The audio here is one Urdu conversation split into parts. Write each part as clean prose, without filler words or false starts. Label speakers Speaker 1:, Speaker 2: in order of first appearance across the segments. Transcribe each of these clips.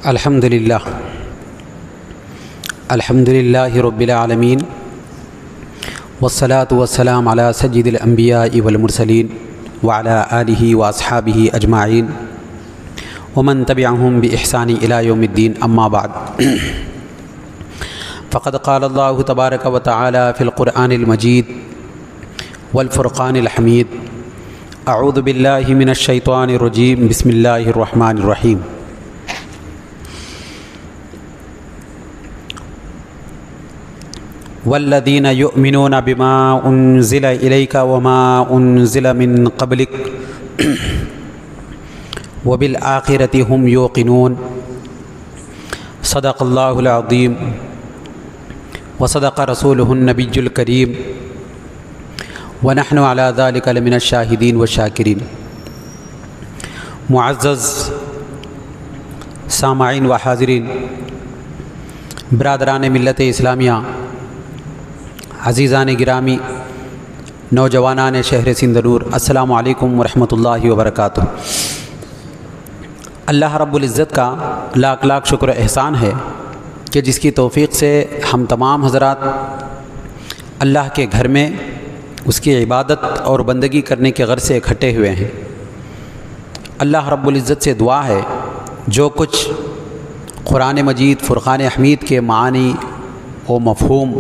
Speaker 1: الحمدللہ رب العالمین والصلاة والسلام علی سید الانبیاء والمرسلین وعلی آلہ واصحابہ اجمعین ومن تبعہم بإحسان الی یوم الدین اما بعد فقد قال اللہ تبارک و تعالی فی القرآن المجید والفرقان الحمید اعوذ باللہ من الشیطان الرجیم بسم اللہ الرحمن الرحیم والذین یؤمنون بما انزل الیک وما انزل من قبلک وبالآخرۃ هم یوقنون صدق اللہ العظیم وصدق رسولہ النبی الکریم ونحن علی ذلک لمن الشاہدین والشاکرین۔ معزز سامعین و حاضرین، برادران ملت اسلامیہ، عزیزان گرامی، نوجوانان شہر سندرور، السلام علیکم ورحمۃ اللہ وبرکاتہ۔ اللہ رب العزت کا لاکھ لاکھ شکر و احسان ہے کہ جس کی توفیق سے ہم تمام حضرات اللہ کے گھر میں اس کی عبادت اور بندگی کرنے کے غرض سے اکٹھے ہوئے ہیں۔ اللہ رب العزت سے دعا ہے جو کچھ قرآن مجید فرقان حمید کے معانی و مفہوم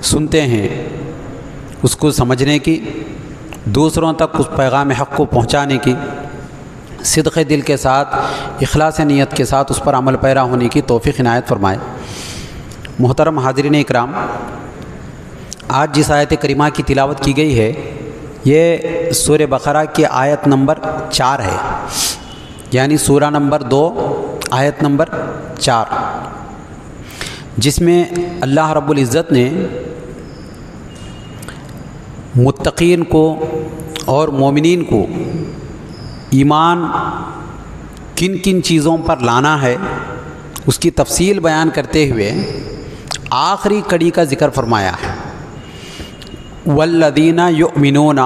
Speaker 1: سنتے ہیں اس کو سمجھنے کی، دوسروں تک اس پیغام حق کو پہنچانے کی، صدق دل کے ساتھ اخلاص نیت کے ساتھ اس پر عمل پیرا ہونے کی توفیق عنایت فرمائے۔ محترم حاضرین اکرام، آج جس آیت کریمہ کی تلاوت کی گئی ہے یہ سورہ بقرہ کی آیت نمبر 4 ہے، یعنی سورہ نمبر 2 آیت نمبر 4، جس میں اللہ رب العزت نے متقین کو اور مومنین کو ایمان کن کن چیزوں پر لانا ہے اس کی تفصیل بیان کرتے ہوئے آخری کڑی کا ذکر فرمایا ہے۔ والذین یؤمنون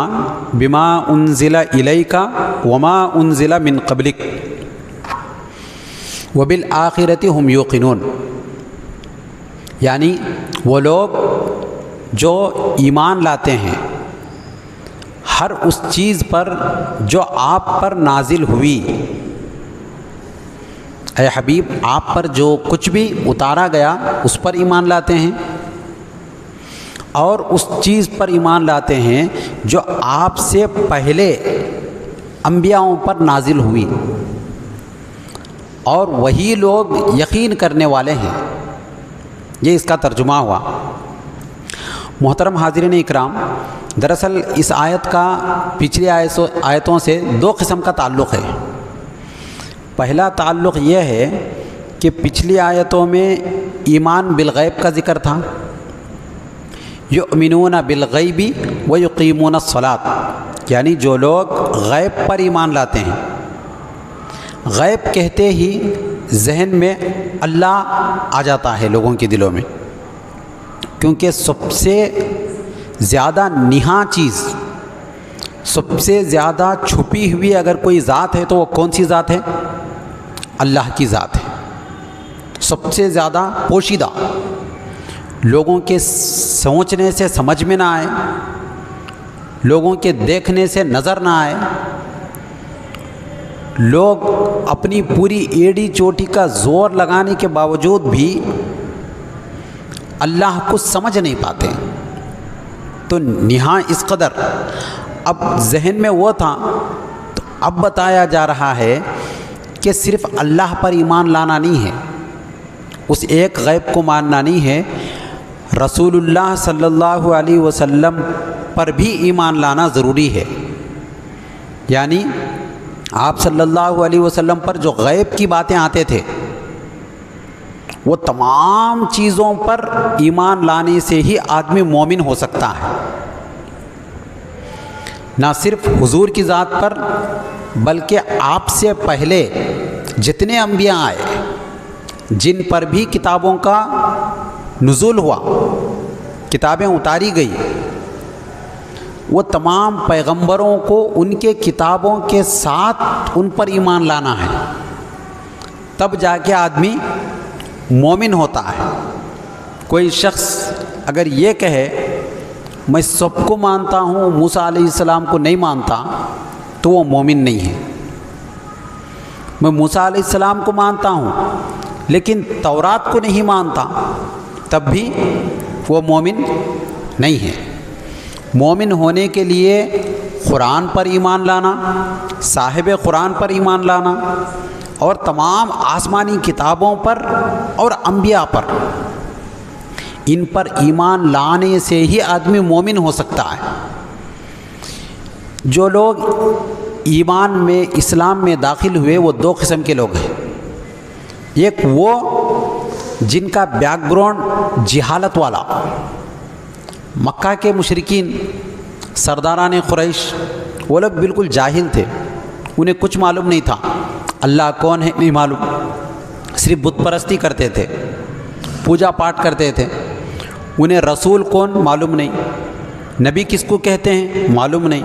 Speaker 1: بما انزل الیک وما انزل من قبلک وبالآخرۃ هم یوقنون، یعنی وہ لوگ جو ایمان لاتے ہیں ہر اس چیز پر جو آپ پر نازل ہوئی، اے حبیب آپ پر جو کچھ بھی اتارا گیا اس پر ایمان لاتے ہیں، اور اس چیز پر ایمان لاتے ہیں جو آپ سے پہلے انبیاءوں پر نازل ہوئی، اور وہی لوگ یقین کرنے والے ہیں۔ یہ اس کا ترجمہ ہوا۔ محترم حاضرین اکرام، دراصل اس آیت کا پچھلی آیتوں سے 2 قسم کا تعلق ہے۔ پہلا تعلق یہ ہے کہ پچھلی آیتوں میں ایمان بالغیب کا ذکر تھا، یؤمنون بالغیب ویقیمون الصلاۃ، یعنی جو لوگ غیب پر ایمان لاتے ہیں۔ غیب کہتے ہی ذہن میں اللہ آ جاتا ہے لوگوں کے دلوں میں، کیونکہ سب سے زیادہ نہاں چیز، سب سے زیادہ چھپی ہوئی اگر کوئی ذات ہے تو وہ کون سی ذات ہے؟ اللہ کی ذات ہے۔ سب سے زیادہ پوشیدہ، لوگوں کے سوچنے سے سمجھ میں نہ آئے، لوگوں کے دیکھنے سے نظر نہ آئے، لوگ اپنی پوری ایڑی چوٹی کا زور لگانے کے باوجود بھی اللہ کو سمجھ نہیں پاتے۔ تو نہاں اس قدر اب ذہن میں وہ تھا، تو اب بتایا جا رہا ہے کہ صرف اللہ پر ایمان لانا نہیں ہے، اس ایک غیب کو ماننا نہیں ہے، رسول اللہ صلی اللہ علیہ وسلم پر بھی ایمان لانا ضروری ہے۔ یعنی آپ صلی اللہ علیہ وسلم پر جو غیب کی باتیں آتے تھے وہ تمام چیزوں پر ایمان لانے سے ہی آدمی مومن ہو سکتا ہے، نہ صرف حضور کی ذات پر بلکہ آپ سے پہلے جتنے انبیاء آئے جن پر بھی کتابوں کا نزول ہوا، کتابیں اتاری گئی، وہ تمام پیغمبروں کو ان کے کتابوں کے ساتھ ان پر ایمان لانا ہے۔ تب جا کے آدمی مومن ہوتا ہے۔ کوئی شخص اگر یہ کہے میں سب کو مانتا ہوں، موسیٰ علیہ السلام کو نہیں مانتا، تو وہ مومن نہیں ہے۔ میں موسیٰ علیہ السلام کو مانتا ہوں لیکن تورات کو نہیں مانتا، تب بھی وہ مومن نہیں ہے۔ مومن ہونے کے لیے قرآن پر ایمان لانا، صاحب قرآن پر ایمان لانا، اور تمام آسمانی کتابوں پر اور انبیاء پر، ان پر ایمان لانے سے ہی آدمی مومن ہو سکتا ہے۔ جو لوگ ایمان میں، اسلام میں داخل ہوئے، وہ دو قسم کے لوگ ہیں۔ ایک وہ جن کا بیک گراؤنڈ جہالت والا، مکہ کے مشرکین، سرداران قریش، وہ لوگ بالکل جاہل تھے، انہیں کچھ معلوم نہیں تھا، اللہ کون ہے نہیں معلوم، صرف بت پرستی کرتے تھے، پوجا پاٹ کرتے تھے، انہیں رسول کون معلوم نہیں، نبی کس کو کہتے ہیں معلوم نہیں،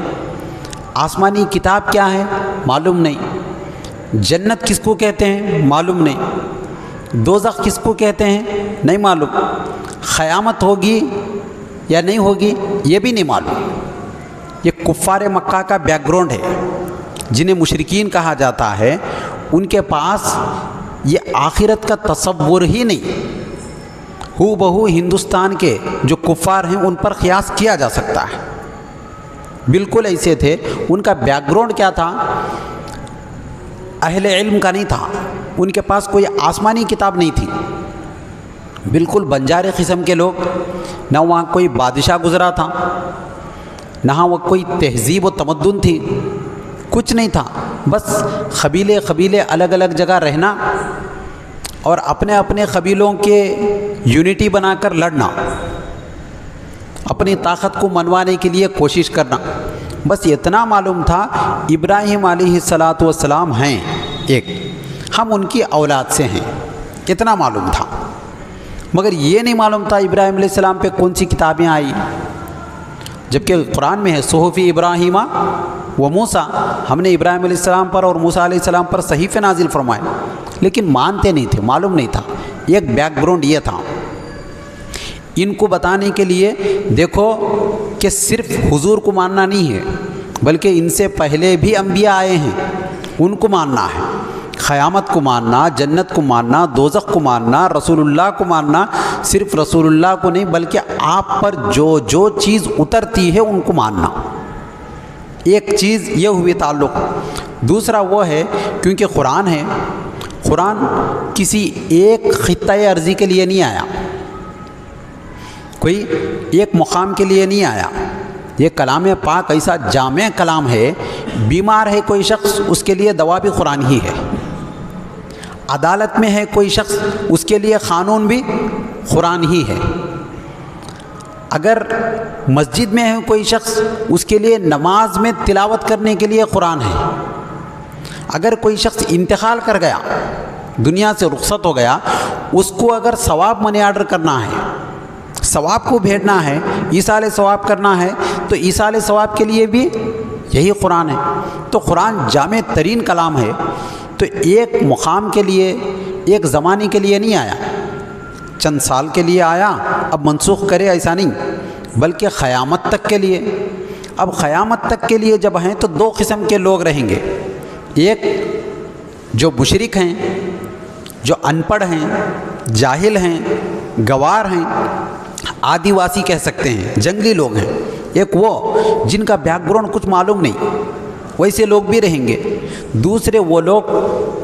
Speaker 1: آسمانی کتاب کیا ہے معلوم نہیں، جنت کس کو کہتے ہیں معلوم نہیں، دوزخ کس کو کہتے ہیں نہیں معلوم، قیامت ہوگی یا نہیں ہوگی یہ بھی نہیں معلوم۔ یہ کفار مکہ کا بیک گراؤنڈ ہے، جنہیں مشرکین کہا جاتا ہے۔ ان کے پاس یہ آخرت کا تصور ہی نہیں۔ ہو بہو ہندوستان کے جو کفار ہیں ان پر قیاس کیا جا سکتا ہے، بالکل ایسے تھے۔ ان کا بیک گراؤنڈ کیا تھا؟ اہل علم کا نہیں تھا، ان کے پاس کوئی آسمانی کتاب نہیں تھی، بالکل بنجارے قسم کے لوگ، نہ وہاں کوئی بادشاہ گزرا تھا، نہ وہ کوئی تہذیب و تمدن تھی، کچھ نہیں تھا، بس قبیلے قبیلے الگ الگ جگہ رہنا اور اپنے اپنے قبیلوں کے یونٹی بنا کر لڑنا، اپنی طاقت کو منوانے کے لیے کوشش کرنا، بس اتنا معلوم تھا۔ ابراہیم علیہ السلام ہیں ایک، ہم ان کی اولاد سے ہیں، اتنا معلوم تھا، مگر یہ نہیں معلوم تھا ابراہیم علیہ السلام پہ کون سی کتابیں آئی، جبکہ قرآن میں ہے صحف ابراہیم و موسیٰ، ہم نے ابراہیم علیہ السلام پر اور موسیٰ علیہ السلام پر صحیفے نازل فرمائے، لیکن مانتے نہیں تھے، معلوم نہیں تھا۔ ایک بیک گراؤنڈ یہ تھا۔ ان کو بتانے کے لیے دیکھو کہ صرف حضور کو ماننا نہیں ہے، بلکہ ان سے پہلے بھی انبیاء آئے ہیں، ان کو ماننا ہے، قیامت کو ماننا، جنت کو ماننا، دوزخ کو ماننا، رسول اللہ کو ماننا، صرف رسول اللہ کو نہیں بلکہ آپ پر جو جو چیز اترتی ہے ان کو ماننا۔ ایک چیز یہ ہوئی تعلق۔ دوسرا وہ ہے کیونکہ قرآن ہے، قرآن کسی ایک خطۂ ارضی کے لیے نہیں آیا، کوئی ایک مقام کے لیے نہیں آیا۔ یہ کلام پاک ایسا جامع کلام ہے، بیمار ہے کوئی شخص اس کے لیے دوا بھی قرآن ہی ہے، عدالت میں ہے کوئی شخص اس کے لیے قانون بھی قرآن ہی ہے، اگر مسجد میں ہے کوئی شخص اس کے لیے نماز میں تلاوت کرنے کے لیے قرآن ہے، اگر کوئی شخص انتقال کر گیا، دنیا سے رخصت ہو گیا، اس کو اگر ثواب منی آرڈر کرنا ہے، ثواب کو بھیجنا ہے، ایصال ثواب کرنا ہے، تو ایصال ثواب کے لیے بھی یہی قرآن ہے۔ تو قرآن جامع ترین کلام ہے، تو ایک مقام کے لیے، ایک زمانے کے لیے نہیں آیا، چند سال کے لیے آیا، اب منسوخ کرے ایسا نہیں، بلکہ قیامت تک کے لیے۔ اب قیامت تک کے لیے جب ہیں تو دو قسم کے لوگ رہیں گے، ایک جو مشرک ہیں، جو ان پڑھ ہیں، جاہل ہیں، گوار ہیں، آدیواسی کہہ سکتے ہیں، جنگلی لوگ ہیں، ایک وہ جن کا بیک گراؤنڈ کچھ معلوم نہیں، ویسے لوگ بھی رہیں گے۔ دوسرے وہ لوگ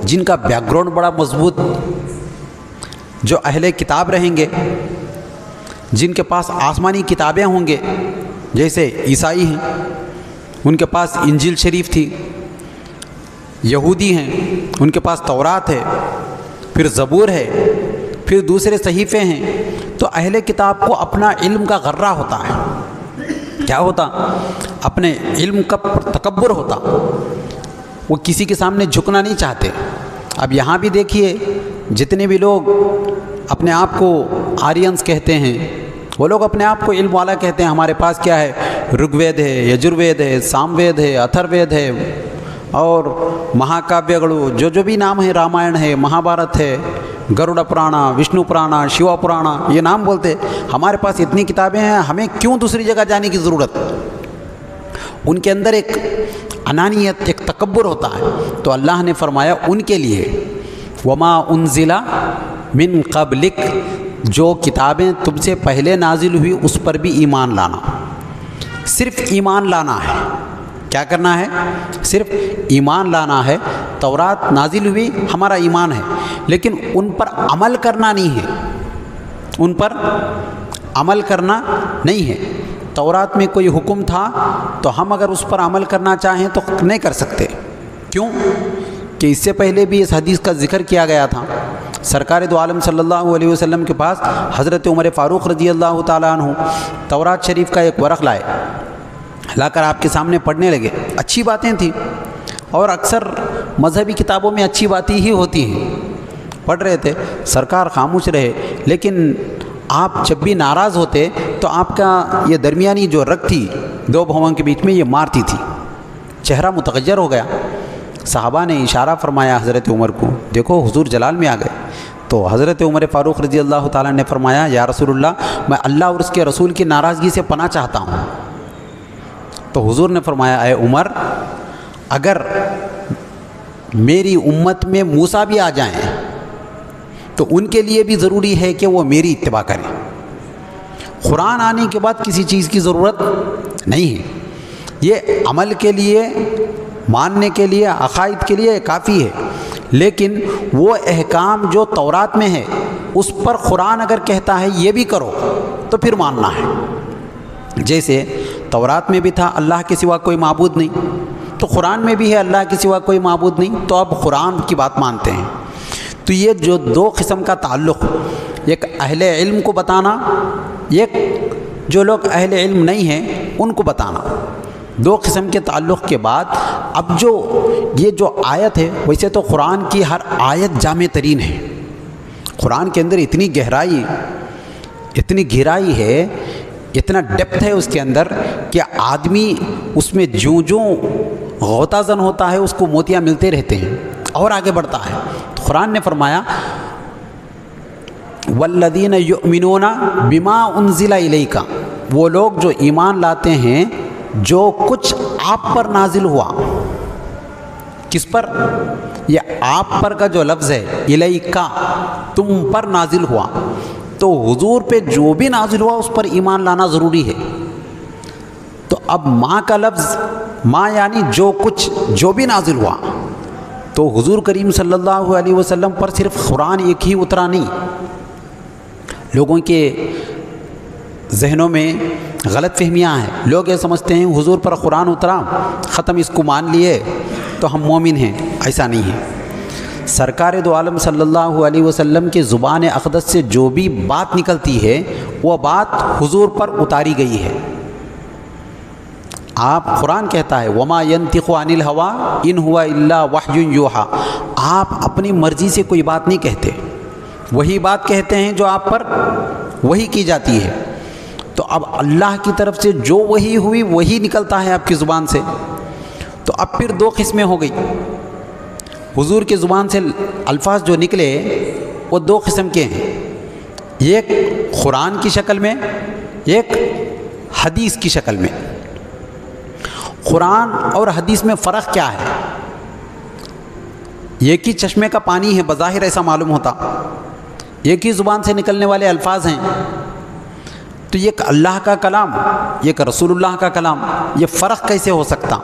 Speaker 1: جن کا بیک گراؤنڈ بڑا مضبوط، جو اہل کتاب رہیں گے، جن کے پاس آسمانی کتابیں ہوں گے، جیسے عیسائی ہیں ان کے پاس انجیل شریف تھی، یہودی ہیں ان کے پاس تورات ہے، پھر زبور ہے، پھر دوسرے صحیفے ہیں۔ تو اہل کتاب کو اپنا علم کا غرہ ہوتا ہے، کیا ہوتا؟ اپنے علم کا تکبر ہوتا، وہ کسی کے سامنے جھکنا نہیں چاہتے۔ اب یہاں بھی دیکھیے جتنے بھی لوگ اپنے آپ کو آرینس کہتے ہیں، وہ لوگ اپنے آپ کو علم والا کہتے ہیں، ہمارے پاس کیا ہے، رگ وید ہے، یجر وید ہے، سام وید ہے، اتھر وید ہے، اور مہاکاویگڑو جو بھی نام ہے، رامائن ہے، مہابھارت ہے، گروڑ پرانا، وشنو پرانا، شیوا پرانا، یہ نام بولتے. ہمارے پاس اتنی کتابیں ہیں، ہمیں کیوں دوسری جگہ جانے کی ضرورت؟ ان کے اندر ایک انانیت، ایک تکبر ہوتا ہے. تو اللہ نے فرمایا ان کے لیے وما انزل من قبلک، جو کتابیں تم سے پہلے نازل ہوئی اس پر بھی ایمان لانا. صرف ایمان لانا ہے. کیا کرنا ہے؟ صرف ایمان لانا ہے. تورات نازل ہوئی، ہمارا ایمان ہے، لیکن ان پر عمل کرنا نہیں ہے. ان پر عمل کرنا نہیں ہے. تورات میں کوئی حکم تھا تو ہم اگر اس پر عمل کرنا چاہیں تو نہیں کر سکتے. کیوں؟ کہ اس سے پہلے بھی اس حدیث کا ذکر کیا گیا تھا. سرکار دو عالم صلی اللہ علیہ وسلم کے پاس حضرت عمر فاروق رضی اللہ تعالیٰ عنہ تورات شریف کا ایک ورق لائے، لا کر آپ کے سامنے پڑھنے لگے. اچھی باتیں تھیں، اور اکثر مذہبی کتابوں میں اچھی باتیں ہی ہوتی ہیں. پڑھ رہے تھے، سرکار خاموش رہے، لیکن آپ جب بھی ناراض ہوتے تو آپ کا یہ درمیانی جو رگ تھی دو بھووں کے بیچ میں، یہ مارتی تھی. چہرہ متغیر ہو گیا. صحابہ نے اشارہ فرمایا حضرت عمر کو، دیکھو حضور جلال میں آ گئے. تو حضرت عمر فاروق رضی اللہ تعالیٰ نے فرمایا، یا رسول اللہ، میں اللہ اور اس کے رسول کی ناراضگی سے پناہ چاہتا ہوں. تو حضور نے فرمایا، اے عمر، اگر میری امت میں موسیٰ بھی آ جائیں تو ان کے لیے بھی ضروری ہے کہ وہ میری اتباع کریں. قرآن آنے کے بعد کسی چیز کی ضرورت نہیں ہے. یہ عمل کے لیے، ماننے کے لیے، عقائد کے لیے کافی ہے، لیکن وہ احکام جو تورات میں ہے اس پر قرآن اگر کہتا ہے یہ بھی کرو تو پھر ماننا ہے. جیسے تورات میں بھی تھا اللہ کے سوا کوئی معبود نہیں، تو قرآن میں بھی ہے اللہ کے سوا کوئی معبود نہیں، تو اب قرآن کی بات مانتے ہیں. تو یہ جو دو قسم کا تعلق، ایک اہل علم کو بتانا، ایک جو لوگ اہل علم نہیں ہیں ان کو بتانا، دو قسم کے تعلق کے بعد اب جو یہ جو آیت ہے، ویسے تو قرآن کی ہر آیت جامع ترین ہے. قرآن کے اندر اتنی گہرائی، اتنی گہرائی ہے، اتنا ڈیپتھ ہے اس کے اندر کہ آدمی اس میں جوں غوطہ زن ہوتا ہے اس کو موتیاں ملتے رہتے ہیں اور آگے بڑھتا ہے. تو قرآن نے فرمایا، والذین یؤمنون بما انزل الیک، وہ لوگ جو ایمان لاتے ہیں جو کچھ آپ پر نازل ہوا. کس پر؟ یہ آپ پر کا جو لفظ ہے، الیکا، تم پر نازل ہوا. تو حضور پہ جو بھی نازل ہوا اس پر ایمان لانا ضروری ہے. تو اب ماں کا لفظ، ماں یعنی جو کچھ، جو بھی نازل ہوا. تو حضور کریم صلی اللہ علیہ وسلم پر صرف قرآن ایک ہی اترا نہیں. لوگوں کے ذہنوں میں غلط فہمیاں ہیں. لوگ یہ سمجھتے ہیں حضور پر قرآن اترا، ختم، اس کو مان لیے تو ہم مومن ہیں. ایسا نہیں ہے. سرکار دو عالم صلی اللہ علیہ وسلم کے زبان اقدس سے جو بھی بات نکلتی ہے وہ بات حضور پر اتاری گئی ہے. آپ، قرآن کہتا ہے وما ينطق عن الهوى ان هو الا وحی یوحى، آپ اپنی مرضی سے کوئی بات نہیں کہتے، وہی بات کہتے ہیں جو آپ پر وہی کی جاتی ہے. تو اب اللہ کی طرف سے جو وحی ہوئی وہی نکلتا ہے آپ کی زبان سے. تو اب پھر دو قسمیں ہو گئی. حضور کی زبان سے الفاظ جو نکلے وہ دو قسم کے ہیں، ایک قرآن کی شکل میں، ایک حدیث کی شکل میں. قرآن اور حدیث میں فرق کیا ہے؟ ایک ہی چشمے کا پانی ہے، بظاہر ایسا معلوم ہوتا، ایک ہی زبان سے نکلنے والے الفاظ ہیں. تو ایک اللہ کا کلام، ایک رسول اللہ کا کلام، یہ فرق کیسے ہو سکتا؟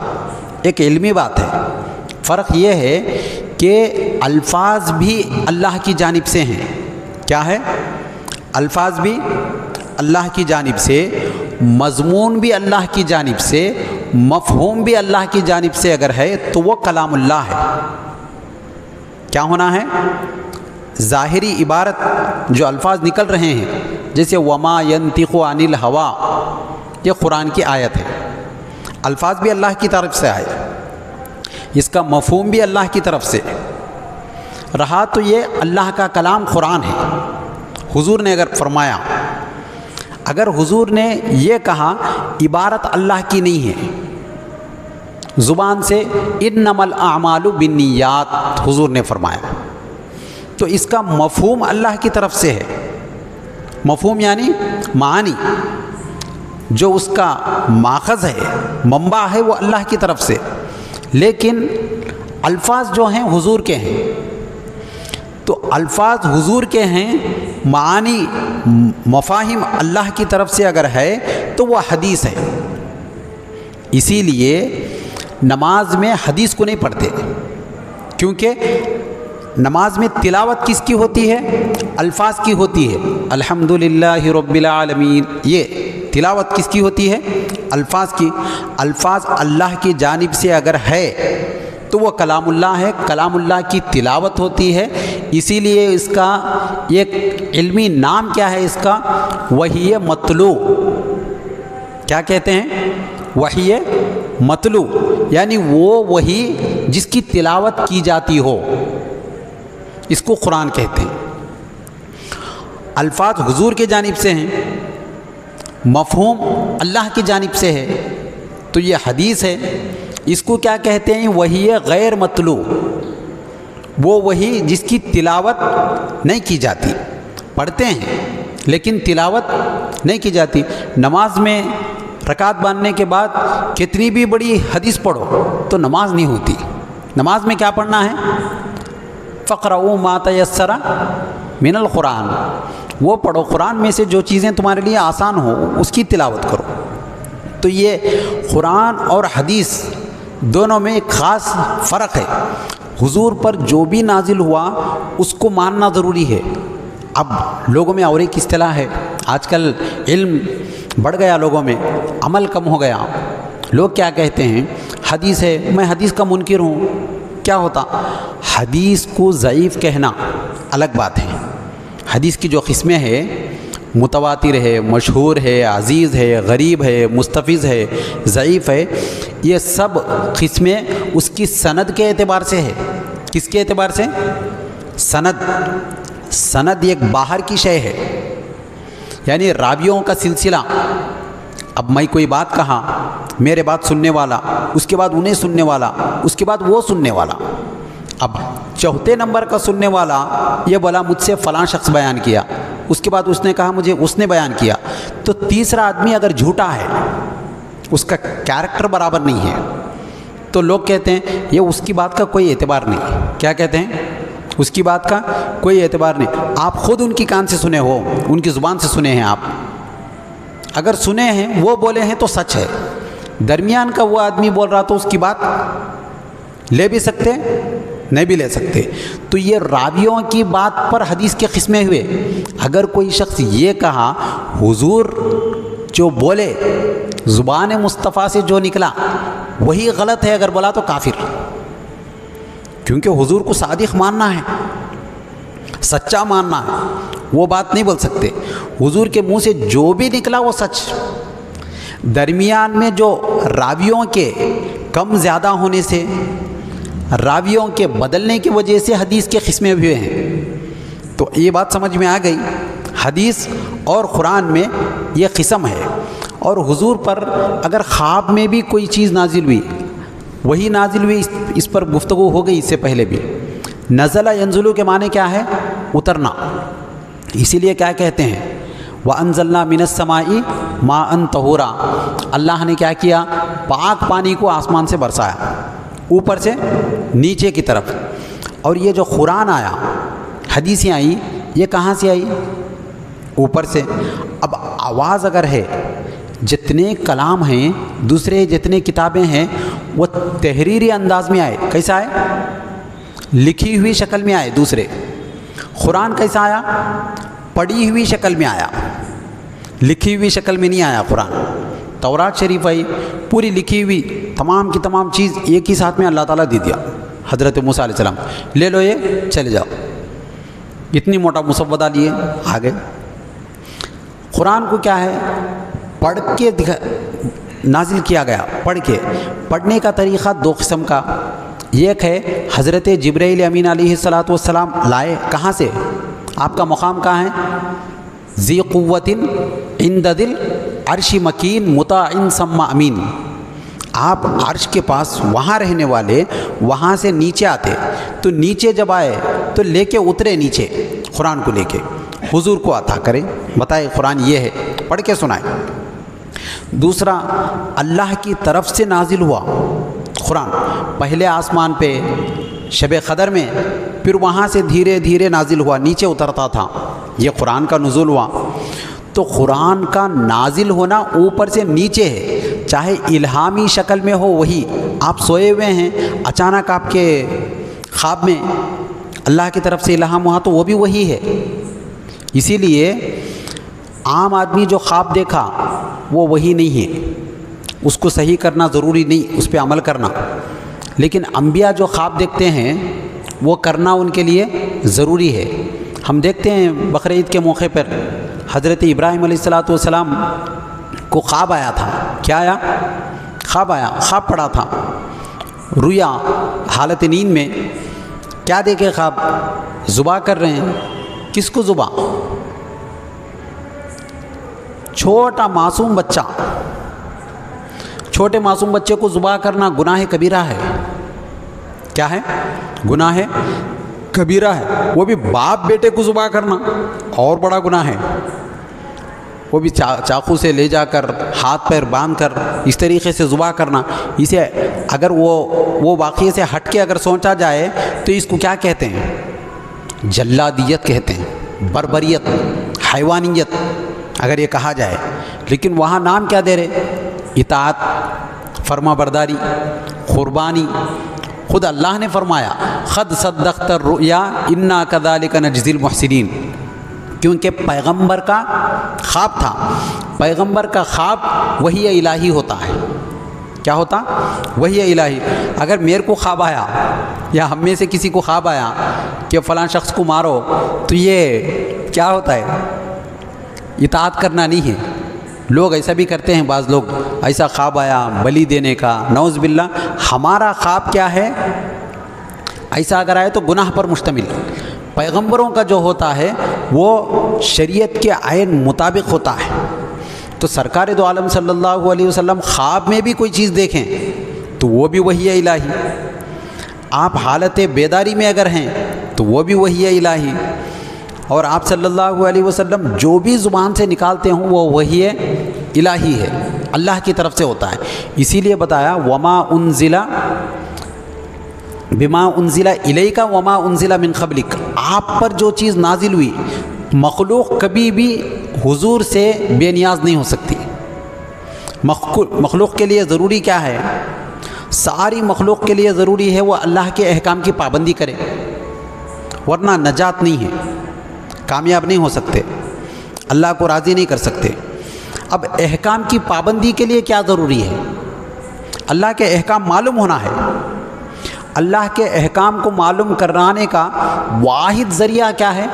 Speaker 1: ایک علمی بات ہے. فرق یہ ہے کہ الفاظ بھی اللہ کی جانب سے ہیں. کیا ہے؟ الفاظ بھی اللہ کی جانب سے، مضمون بھی اللہ کی جانب سے، مفہوم بھی اللہ کی جانب سے اگر ہے تو وہ کلام اللہ ہے. کیا ہونا ہے؟ ظاہری عبارت جو الفاظ نکل رہے ہیں، جیسے وما ينطق عن الهوى، یہ قرآن کی آیت ہے. الفاظ بھی اللہ کی طرف سے آئے، اس کا مفہوم بھی اللہ کی طرف سے رہا، تو یہ اللہ کا کلام قرآن ہے. حضور نے اگر فرمایا، اگر حضور نے یہ کہا عبارت اللہ کی نہیں ہے، زبان سے انما الاعمال بالنیات حضور نے فرمایا، تو اس کا مفہوم اللہ کی طرف سے ہے، مفہوم یعنی معنی، جو اس کا ماخذ ہے، منبع ہے، وہ اللہ کی طرف سے، لیکن الفاظ جو ہیں حضور کے ہیں، تو الفاظ حضور کے ہیں، معانی مفاہیم اللہ کی طرف سے اگر ہے تو وہ حدیث ہے۔ اسی لیے نماز میں حدیث کو نہیں پڑھتے، کیونکہ نماز میں تلاوت کس کی ہوتی ہے؟ الفاظ کی ہوتی ہے، الحمدللہ رب العالمین، یہ تلاوت کس کی ہوتی ہے؟ الفاظ کی۔ الفاظ اللہ کی جانب سے اگر ہے تو وہ کلام اللہ ہے، کلام اللہ کی تلاوت ہوتی ہے۔ اسی لیے اس کا ایک علمی نام کیا ہے؟ اس کا وحی مطلوع۔ کیا کہتے ہیں؟ وحی مطلوع، یعنی وہ وحی جس کی تلاوت کی جاتی ہو، اس کو قرآن کہتے ہیں۔ الفاظ حضور کی جانب سے ہیں، مفہوم اللہ کی جانب سے ہے، تو یہ حدیث ہے۔ اس کو کیا کہتے ہیں؟ وحی غیر مطلوع، وہ وحی جس کی تلاوت نہیں کی جاتی، پڑھتے ہیں لیکن تلاوت نہیں کی جاتی۔ نماز میں رکعت باندھنے کے بعد کتنی بھی بڑی حدیث پڑھو تو نماز نہیں ہوتی۔ نماز میں کیا پڑھنا ہے؟ فقرؤوا ما تیسر من القرآن، وہ پڑھو، قرآن میں سے جو چیزیں تمہارے لیے آسان ہو اس کی تلاوت کرو۔ تو یہ قرآن اور حدیث دونوں میں ایک خاص فرق ہے۔ حضور پر جو بھی نازل ہوا اس کو ماننا ضروری ہے۔ اب لوگوں میں اور ایک اصطلاح ہے، آج کل علم بڑھ گیا، لوگوں میں عمل کم ہو گیا۔ لوگ کیا کہتے ہیں؟ حدیث ہے، میں حدیث کا منکر ہوں۔ کیا ہوتا؟ حدیث کو ضعیف کہنا الگ بات ہے۔ حدیث کی جو قسمیں ہیں، متواتر ہے، مشہور ہے، عزیز ہے، غریب ہے، مستفیض ہے، ضعیف ہے، یہ سب قسمیں اس کی سند کے اعتبار سے ہے۔ کس کے اعتبار سے؟ سند۔ سند ایک باہر کی شے ہے، یعنی راویوں کا سلسلہ۔ اب میں کوئی بات کہا، میرے بات سننے والا، اس کے بعد انہیں سننے والا، اس کے بعد وہ سننے والا۔ اب چوتھے نمبر کا سننے والا یہ بولا مجھ سے فلاں شخص بیان کیا، اس کے بعد اس نے کہا مجھے اس نے بیان کیا، تو تیسرا آدمی اگر جھوٹا ہے، اس کا کیریکٹر برابر نہیں ہے، تو لوگ کہتے ہیں یہ اس کی بات کا کوئی اعتبار نہیں۔ کیا کہتے ہیں؟ اس کی بات کا کوئی اعتبار نہیں۔ آپ خود ان کی کان سے سنے ہو، ان کی زبان سے سنے ہیں، آپ اگر سنے ہیں، وہ بولے ہیں تو سچ ہے۔ درمیان کا وہ آدمی بول رہا تو اس کی بات لے بھی سکتے، نہیں بھی لے سکتے۔ تو یہ راویوں کی بات پر حدیث کے قسمیں ہوئے۔ اگر کوئی شخص یہ کہا حضور جو بولے، زبان مصطفیٰ سے جو نکلا وہی غلط ہے، اگر بولا تو کافر، کیونکہ حضور کو صادق ماننا ہے، سچا ماننا ہے، وہ بات نہیں بول سکتے۔ حضور کے منہ سے جو بھی نکلا وہ سچ۔ درمیان میں جو راویوں کے کم زیادہ ہونے سے، راویوں کے بدلنے کی وجہ سے حدیث کے قسمیں ہوئے ہیں۔ تو یہ بات سمجھ میں آ گئی، حدیث اور قرآن میں یہ قسم ہے۔ اور حضور پر اگر خواب میں بھی کوئی چیز نازل ہوئی، وہی نازل ہوئی، اس پر گفتگو ہو گئی اس سے پہلے بھی۔ نزل ینزلو کے معنی کیا ہے؟ اترنا۔ اسی لیے کیا کہتے ہیں؟ وَأَنزَلْنَا مِنَ السَّمَاءِ مَاءً طَهُورًا، اللہ نے کیا کیا؟ پاک پانی کو آسمان سے برسایا، اوپر سے نیچے کی طرف۔ اور یہ جو قرآن آیا، حدیثیں آئی، یہ کہاں سے آئی؟ اوپر سے۔ اب آواز اگر ہے، جتنے کلام ہیں، دوسرے جتنے کتابیں ہیں، وہ تحریری انداز میں آئے۔ کیسا آئے؟ لکھی ہوئی شکل میں آئے۔ دوسرے قرآن کیسا آیا؟ پڑھی ہوئی شکل میں آیا، لکھی ہوئی شکل میں نہیں آیا۔ قرآن تورات شریف آئی، پوری لکھی ہوئی، تمام کی تمام چیز ایک ہی ساتھ میں اللہ تعالیٰ دے دیا۔ حضرت موسیٰ علیہ السلام، لے لو یہ، چلے جاؤ۔ اتنی موٹا مسودہ لیے آگے۔ قرآن کو کیا ہے؟ پڑھ کے نازل کیا گیا، پڑھ کے۔ پڑھنے کا طریقہ دو قسم کا، ایک ہے حضرت جبرائیل امین علیہ السلام لائے، کہاں سے؟ آپ کا مقام کہاں ہے؟ ذی قوت عند ذی العرش مکین مطاع ثم امین۔ آپ عرش کے پاس وہاں رہنے والے وہاں سے نیچے آتے، تو نیچے جب آئے تو لے کے اترے نیچے قرآن کو لے کے حضور کو عطا کریں، بتائے قرآن یہ ہے، پڑھ کے سنائے۔ دوسرا، اللہ کی طرف سے نازل ہوا قرآن، پہلے آسمان پہ شب قدر میں، پھر وہاں سے دھیرے دھیرے نازل ہوا، نیچے اترتا تھا، یہ قرآن کا نزول ہوا۔ تو قرآن کا نازل ہونا اوپر سے نیچے ہے، چاہے الہامی شکل میں ہو، وہی آپ سوئے ہوئے ہیں، اچانک آپ کے خواب میں اللہ کی طرف سے الہام ہوا تو وہ بھی وہی ہے۔ اسی لیے عام آدمی جو خواب دیکھا وہ وہی نہیں ہے، اس کو صحیح کرنا ضروری نہیں، اس پہ عمل کرنا، لیکن انبیاء جو خواب دیکھتے ہیں وہ کرنا ان کے لیے ضروری ہے۔ ہم دیکھتے ہیں بقرعید کے موقع پر حضرت ابراہیم علیہ السلام کو خواب آیا تھا، کیا آیا؟ خواب آیا، خواب پڑا تھا، رویا حالت نیند میں، کیا دیکھے خواب؟ ذبح کر رہے ہیں، کس کو ذبح؟ چھوٹا معصوم بچہ، چھوٹے معصوم بچے کو ذبح کرنا گناہ کبیرہ ہے۔ کیا ہے؟ گناہ کبیرہ ہے۔ وہ بھی باپ بیٹے کو ذبح کرنا اور بڑا گناہ ہے، وہ بھی چاقو سے لے جا کر ہاتھ پیر باندھ کر اس طریقے سے ذبح کرنا، اسے اگر وہ واقعے سے ہٹ کے اگر سوچا جائے تو اس کو کیا کہتے ہیں؟ جلادیت کہتے ہیں، بربریت، حیوانیت اگر یہ کہا جائے۔ لیکن وہاں نام کیا دے رہے؟ اطاعت، فرما برداری، قربانی۔ خود اللہ نے فرمایا قد صدقت الرؤیا انا کذالک نجزی المحسنین، کیونکہ پیغمبر کا خواب تھا، پیغمبر کا خواب وحی الہی ہوتا ہے۔ کیا ہوتا؟ وحی الہی۔ اگر میرے کو خواب آیا یا ہم میں سے کسی کو خواب آیا کہ فلاں شخص کو مارو تو یہ کیا ہوتا ہے؟ اطاعت کرنا نہیں ہے۔ لوگ ایسا بھی کرتے ہیں، بعض لوگ ایسا خواب آیا بلی دینے کا، نعوذ باللہ۔ ہمارا خواب کیا ہے؟ ایسا اگر آئے تو گناہ پر مشتمل۔ پیغمبروں کا جو ہوتا ہے وہ شریعت کے عین مطابق ہوتا ہے۔ تو سرکار دو عالم صلی اللہ علیہ وسلم خواب میں بھی کوئی چیز دیکھیں تو وہ بھی وحی الہی، آپ حالت بیداری میں اگر ہیں تو وہ بھی وحی الہی، اور آپ صلی اللہ علیہ وسلم جو بھی زبان سے نکالتے ہوں وہ وحی الہی ہے، اللہ کی طرف سے ہوتا ہے۔ اسی لیے بتایا وما انزل بما انزل الیک وما انزل من قبلک، آپ پر جو چیز نازل ہوئی، مخلوق کبھی بھی حضور سے بے نیاز نہیں ہو سکتی۔ مخلوق کے لیے ضروری کیا ہے؟ ساری مخلوق کے لیے ضروری ہے وہ اللہ کے احکام کی پابندی کرے، ورنہ نجات نہیں ہے، کامیاب نہیں ہو سکتے، اللہ کو راضی نہیں کر سکتے۔ اب احکام کی پابندی کے لیے کیا ضروری ہے؟ اللہ کے احکام معلوم ہونا ہے۔ اللہ کے احکام کو معلوم کرانے کا واحد ذریعہ کیا ہے؟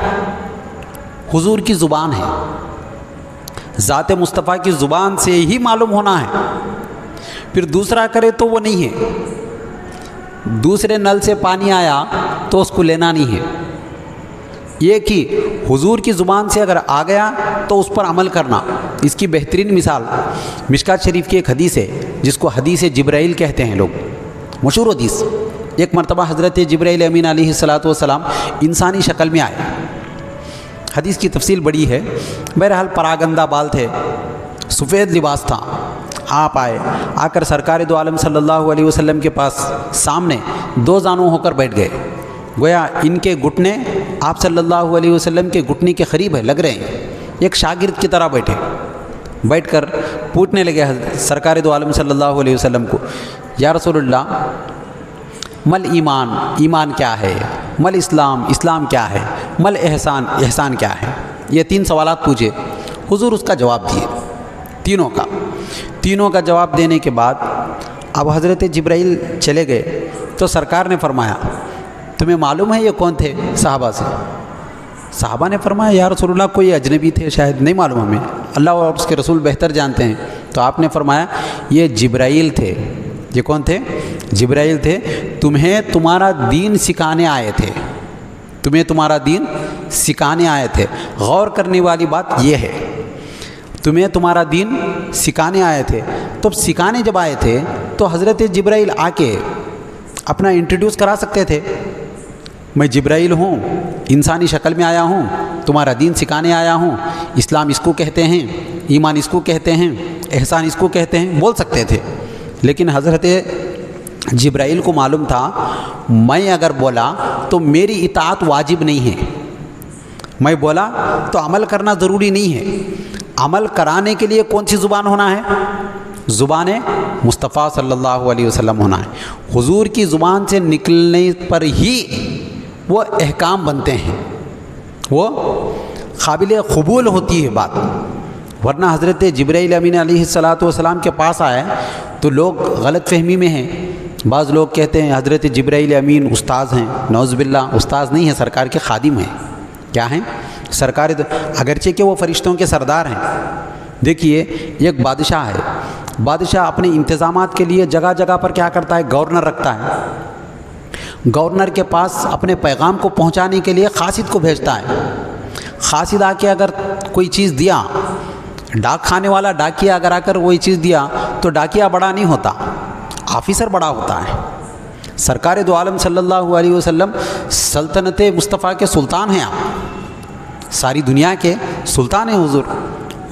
Speaker 1: حضور کی زبان ہے، ذات مصطفیٰ کی زبان سے ہی معلوم ہونا ہے۔ پھر دوسرا کرے تو وہ نہیں ہے، دوسرے نل سے پانی آیا تو اس کو لینا نہیں ہے، یہ کہ حضور کی زبان سے اگر آ گیا تو اس پر عمل کرنا۔ اس کی بہترین مثال مشکات شریف کی ایک حدیث ہے جس کو حدیث جبرائیل کہتے ہیں لوگ، مشہور حدیث۔ ایک مرتبہ حضرت جبرائیل امین علیہ السلام انسانی شکل میں آئے، حدیث کی تفصیل بڑی ہے، بہرحال پراگندہ بال تھے، سفید لباس تھا۔ آپ آئے، آ کر سرکار دو عالم صلی اللہ علیہ وسلم کے پاس سامنے دو زانوں ہو کر بیٹھ گئے، گویا ان کے گھٹنے آپ صلی اللہ علیہ وسلم کے گھٹنے کے قریب ہے، لگ رہے ہیں، ایک شاگرد کی طرح بیٹھے، بیٹھ کر پوچھنے لگے سرکار دو عالم صلی اللہ علیہ وسلم کو، یا رسول اللہ مل ایمان، ایمان کیا ہے؟ مل اسلام، اسلام کیا ہے؟ مل احسان، احسان کیا ہے؟ یہ تین سوالات پوچھے، حضور اس کا جواب دیے، تینوں کا جواب دینے کے بعد اب حضرت جبرائیل چلے گئے تو سرکار نے فرمایا تمہیں معلوم ہے یہ کون تھے؟ صحابہ سے۔ صحابہ نے فرمایا یا رسول اللہ کوئی اجنبی تھے، شاید نہیں معلوم ہمیں، اللہ اور اس کے رسول بہتر جانتے ہیں۔ تو آپ نے فرمایا یہ جبرائیل تھے۔ یہ کون تھے؟ جبرائیل تھے، تمہیں تمہارا دین سکھانے آئے تھے، تمہیں تمہارا دین سکھانے آئے تھے۔ غور کرنے والی بات یہ ہے، تمہیں تمہارا دین سکھانے آئے تھے، تو سکھانے جب آئے تھے تو حضرت جبرائیل آ کے اپنا انٹروڈیوس کرا سکتے تھے، میں جبرائیل ہوں، انسانی شکل میں آیا ہوں، تمہارا دین سکھانے آیا ہوں، اسلام اس کو کہتے ہیں، ایمان اس کو کہتے ہیں، احسان اس کو کہتے ہیں، بول سکتے تھے۔ لیکن حضرت جبرائیل کو معلوم تھا میں اگر بولا تو میری اطاعت واجب نہیں ہے، میں بولا تو عمل کرنا ضروری نہیں ہے، عمل کرانے کے لیے کون سی زبان ہونا ہے؟ زبان مصطفیٰ صلی اللہ علیہ وسلم ہونا ہے۔ حضور کی زبان سے نکلنے پر ہی وہ احکام بنتے ہیں، وہ قابل قبول ہوتی ہے بات، ورنہ حضرت جبرائیل امین علیہ السلام کے پاس آئے تو لوگ غلط فہمی میں ہیں۔ بعض لوگ کہتے ہیں حضرت جبرائیل امین استاذ ہیں، نعوذ باللہ، استاذ نہیں ہیں، سرکار کے خادم ہیں۔ کیا ہیں؟ سرکار، اگرچہ کہ وہ فرشتوں کے سردار ہیں۔ دیکھیے ایک بادشاہ ہے، بادشاہ اپنے انتظامات کے لیے جگہ جگہ پر کیا کرتا ہے؟ گورنر رکھتا ہے۔ گورنر کے پاس اپنے پیغام کو پہنچانے کے لیے قاصد کو بھیجتا ہے۔ قاصد آ کے اگر کوئی چیز دیا، ڈاک خانے والا ڈاکیا اگر آ کر وہی چیز دیا تو ڈاکیا بڑا نہیں ہوتا، آفیسر بڑا ہوتا ہے۔ سرکار دو عالم صلی اللہ علیہ وسلم سلطنت مصطفیٰ کے سلطان ہیں، آپ ساری دنیا کے سلطان ہیں حضور۔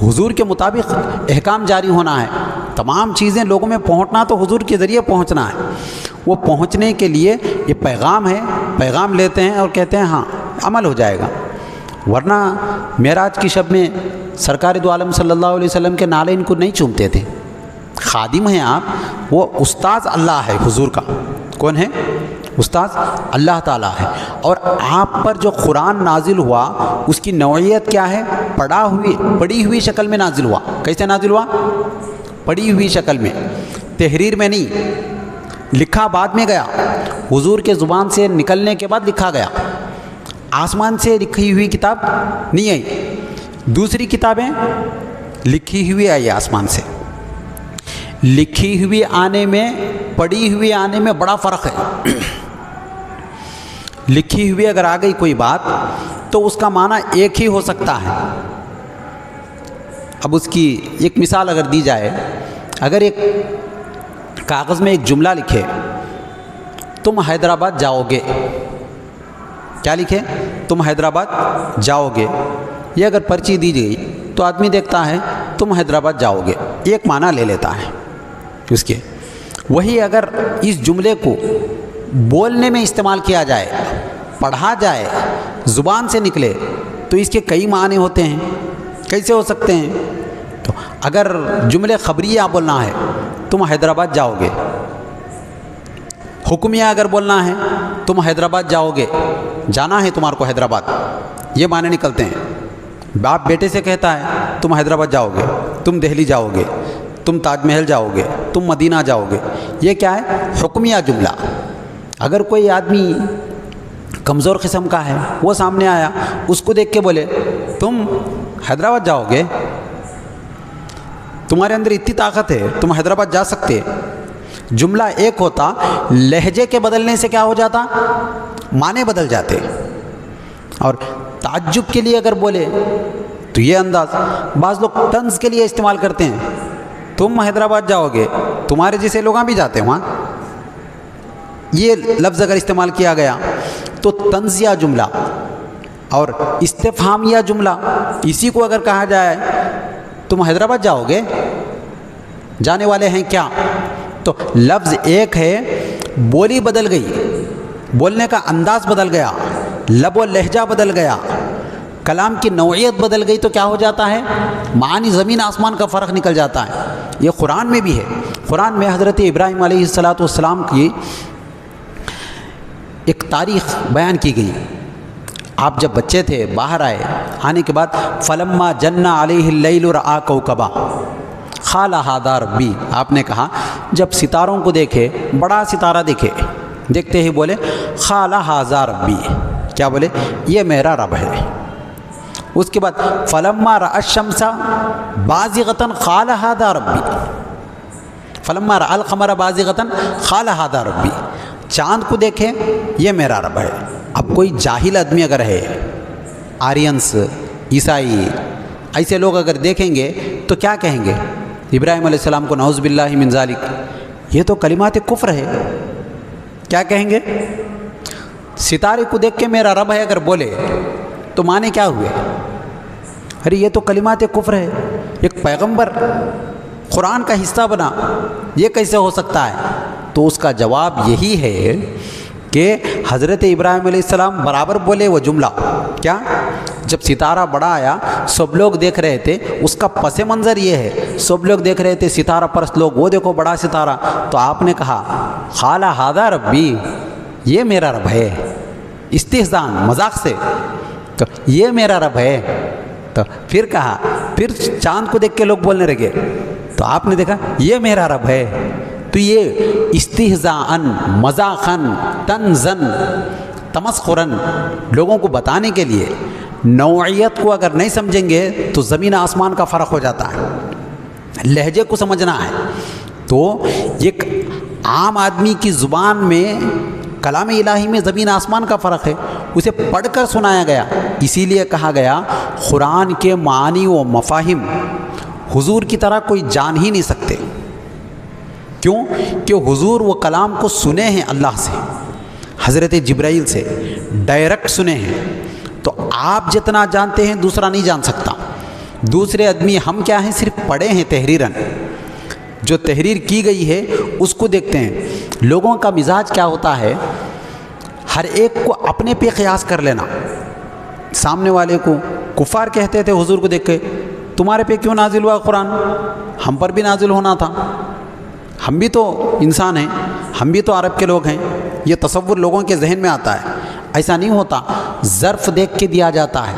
Speaker 1: حضور کے مطابق احکام جاری ہونا ہے، تمام چیزیں لوگوں میں پہنچنا تو حضور کے ذریعے پہنچنا ہے۔ وہ پہنچنے کے لیے یہ پیغام ہے، پیغام لیتے ہیں اور کہتے ہیں ہاں عمل ہو جائے گا۔ ورنہ معراج کی شب میں سرکار دو عالم صلی اللہ علیہ وسلم کے نالے ان کو نہیں چومتے تھے۔ خادم ہیں آپ، وہ استاذ اللہ ہے حضور کا۔ کون ہے؟ استاذ اللہ تعالیٰ ہے۔ اور آپ پر جو قرآن نازل ہوا اس کی نوعیت کیا ہے؟ پڑھی ہوئی شکل میں نازل ہوا۔ کیسے نازل ہوا؟ پڑھی ہوئی شکل میں، تحریر میں نہیں، لکھا بعد میں گیا، حضور کے زبان سے نکلنے کے بعد لکھا گیا۔ آسمان سے لکھی ہوئی کتاب نہیں آئی، دوسری کتابیں لکھی ہوئی آئی آسمان سے۔ لکھی ہوئی آنے میں پڑھی ہوئی آنے میں بڑا فرق ہے۔ لکھی ہوئی اگر آ گئی کوئی بات تو اس کا معنی ایک ہی ہو سکتا ہے۔ اب اس کی ایک مثال اگر دی جائے، اگر ایک کاغذ میں ایک جملہ لکھے تم حیدرآباد جاؤ گے، کیا لکھے؟ تم حیدرآباد جاؤ گے، یہ اگر پرچی دی گئی تو آدمی دیکھتا ہے تم حیدرآباد جاؤ گے، ایک معنی لے لیتا ہے اس کے۔ وہی اگر اس جملے کو بولنے میں استعمال کیا جائے، پڑھا جائے، زبان سے نکلے تو اس کے کئی معنی ہوتے ہیں۔ کیسے ہو سکتے ہیں؟ تو اگر جملے خبریہ بولنا ہے تم حیدرآباد جاؤ گے، حکمیہ اگر بولنا ہے تم حیدرآباد جاؤ گے، جانا ہے تمہارے کو حیدرآباد، یہ معنی نکلتے ہیں۔ باپ بیٹے سے کہتا ہے تم حیدرآباد جاؤ گے، تم دہلی جاؤ گے، تم تاج محل جاؤ گے، تم مدینہ جاؤ گے، یہ کیا ہے؟ حکمیہ جملہ۔ اگر کوئی آدمی کمزور قسم کا ہے، وہ سامنے آیا، اس کو دیکھ کے بولے تم حیدرآباد جاؤ گے، تمہارے اندر اتنی طاقت ہے، تم حیدرآباد جا سکتے، جملہ ایک ہوتا، لہجے کے بدلنے سے کیا ہو جاتا؟ معنی بدل جاتے۔ اور تعجب کے لیے اگر بولے تو یہ انداز بعض لوگ طنز کے لیے استعمال کرتے ہیں، تم حیدرآباد جاؤ گے، تمہارے جیسے لوگ بھی جاتے ہیں وہاں، یہ لفظ اگر استعمال کیا گیا تو طنزیہ جملہ اور استفہامیہ جملہ، اسی کو اگر کہا جائے تم حیدرآباد جاؤ گے، جانے والے ہیں کیا؟ تو لفظ ایک ہے، بولی بدل گئی، بولنے کا انداز بدل گیا، لب و لہجہ بدل گیا، کلام کی نوعیت بدل گئی تو کیا ہو جاتا ہے؟ معنی زمین آسمان کا فرق نکل جاتا ہے۔ یہ قرآن میں بھی ہے۔ قرآن میں حضرت ابراہیم علیہ السلام کی ایک تاریخ بیان کی گئی۔ آپ جب بچے تھے، باہر آنے کے بعد فلما جن علیہ اللیل رآ کوکبا قال ھذا ربی، آپ نے کہا جب ستاروں کو دیکھے، بڑا ستارہ دیکھتے ہی بولے قال ھذا ربی، کیا بولے؟ یہ میرا رب ہے۔ اس کے بعد فلما رأى الشمس بازغة قال ھذا ربی، فلما رأى القمر بازغة قال ھذا ربی، چاند کو دیکھے یہ میرا رب ہے۔ اب کوئی جاہل آدمی اگر ہے، آرینس، عیسائی، ایسے لوگ اگر دیکھیں گے تو کیا کہیں گے؟ ابراہیم علیہ السلام کو نعوذ باللہ من ذالک یہ تو کلمات کفر ہے. کیا کہیں گے؟ ستارے کو دیکھ کے میرا رب ہے اگر بولے تو معنی کیا ہوئے؟ ارے یہ تو کلمات کفر ہے. ایک پیغمبر قرآن کا حصہ بنا، یہ کیسے ہو سکتا ہے؟ تو اس کا جواب یہی ہے کہ حضرت ابراہیم علیہ السلام برابر بولے وہ جملہ. کیا؟ جب ستارہ بڑا آیا سب لوگ دیکھ رہے تھے، اس کا پس منظر یہ ہے، سب لوگ دیکھ رہے تھے ستارہ پرست لوگ، وہ دیکھو بڑا ستارہ. تو آپ نے کہا قال ھذا ربی، یہ میرا رب ہے، استہزان مذاق سے، تو یہ میرا رب ہے. تو پھر کہا، پھر چاند کو دیکھ کے لوگ بولنے لگے، تو آپ نے دیکھا یہ میرا رب ہے. تو یہ استہزاءً مذاقاً طنزاً تمسخراً لوگوں کو بتانے کے لیے، نوعیت کو اگر نہیں سمجھیں گے تو زمین آسمان کا فرق ہو جاتا ہے. لہجے کو سمجھنا ہے. تو ایک عام آدمی کی زبان میں کلام الہی میں زمین آسمان کا فرق ہے، اسے پڑھ کر سنایا گیا. اسی لیے کہا گیا قرآن کے معانی و مفاہیم حضور کی طرح کوئی جان ہی نہیں سکتے. کیوں؟ کہ حضور وہ کلام کو سنے ہیں اللہ سے، حضرت جبرائیل سے ڈائریکٹ سنے ہیں. تو آپ جتنا جانتے ہیں دوسرا نہیں جان سکتا. دوسرے آدمی ہم کیا ہیں؟ صرف پڑھے ہیں تحریراً، جو تحریر کی گئی ہے اس کو دیکھتے ہیں. لوگوں کا مزاج کیا ہوتا ہے؟ ہر ایک کو اپنے پہ قیاس کر لینا. سامنے والے کو کفار کہتے تھے حضور کو دیکھ کے، تمہارے پہ کیوں نازل ہوا قرآن؟ ہم پر بھی نازل ہونا تھا، ہم بھی تو انسان ہیں، ہم بھی تو عرب کے لوگ ہیں. یہ تصور لوگوں کے ذہن میں آتا ہے. ایسا نہیں ہوتا. ظرف دیکھ کے دیا جاتا ہے،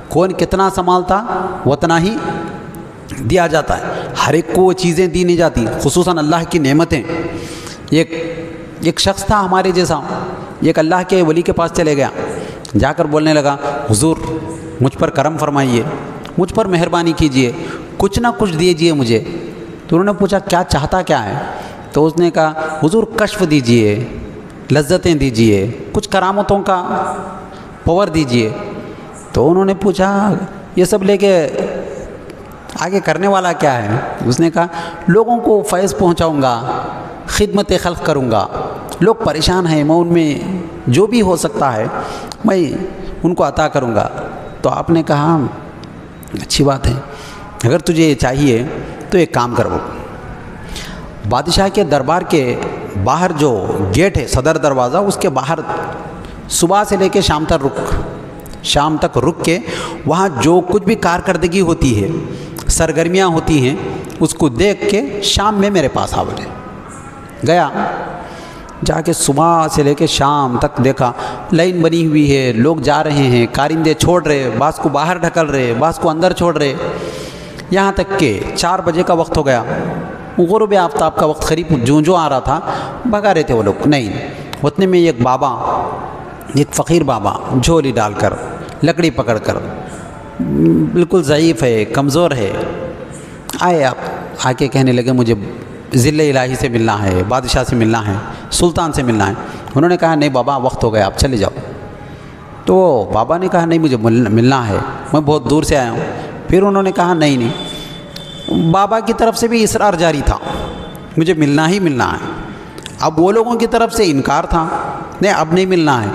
Speaker 1: کون کتنا سنبھالتا اتنا ہی دیا جاتا ہے. ہر ایک کو وہ چیزیں دی نہیں جاتی، خصوصاً اللہ کی نعمتیں. ایک شخص تھا ہمارے جیسا، ایک اللہ کے ولی کے پاس چلے گیا، جا کر بولنے لگا حضور مجھ پر کرم فرمائیے، مجھ پر مہربانی کیجئے، کچھ نہ کچھ دیجئے مجھے. تو انہوں نے پوچھا کیا چاہتا کیا ہے؟ تو اس نے کہا حضور کشف دیجئے، لذتیں دیجئے، کچھ کرامتوں کا پاور دیجئے. تو انہوں نے پوچھا یہ سب لے کے آگے کرنے والا کیا ہے؟ اس نے کہا لوگوں کو فیض پہنچاؤں گا، خدمت خلق کروں گا، لوگ پریشان ہیں، میں ان میں جو بھی ہو سکتا ہے میں ان کو عطا کروں گا. تو آپ نے کہا اچھی بات ہے، اگر تجھے یہ چاہیے تو ایک کام کرو، بادشاہ کے دربار کے باہر جو گیٹ ہے صدر دروازہ، اس کے باہر صبح سے لے کے شام تک رک کے وہاں جو کچھ بھی کارکردگی ہوتی ہے، سرگرمیاں ہوتی ہیں، اس کو دیکھ کے شام میں میرے پاس آ بولے. گیا، جا کے صبح سے لے کے شام تک دیکھا لائن بنی ہوئی ہے، لوگ جا رہے ہیں، کارندے چھوڑ رہے، بعض کو باہر ڈھکل رہے، بعض کو اندر چھوڑ رہے. یہاں تک کہ 4 بجے کا وقت ہو گیا، غروب آفتاب کا وقت قریب جو آ رہا تھا، بھگا رہے تھے وہ لوگ. نہیں، اتنے میں ایک بابا، ایک فقیر بابا جھولی ڈال کر، لکڑی پکڑ کر، بالکل ضعیف ہے، کمزور ہے، آئے. آپ آ کے کہنے لگے مجھے ذل الہی سے ملنا ہے، بادشاہ سے ملنا ہے، سلطان سے ملنا ہے. انہوں نے کہا نہیں بابا وقت ہو گیا، آپ چلے جاؤ. تو بابا نے کہا نہیں مجھے ملنا ہے، میں بہت دور سے آیا ہوں. پھر انہوں نے کہا نہیں. بابا کی طرف سے بھی اصرار جاری تھا، مجھے ملنا ہی ملنا ہے. اب وہ لوگوں کی طرف سے انکار تھا، نہیں اب نہیں ملنا ہے.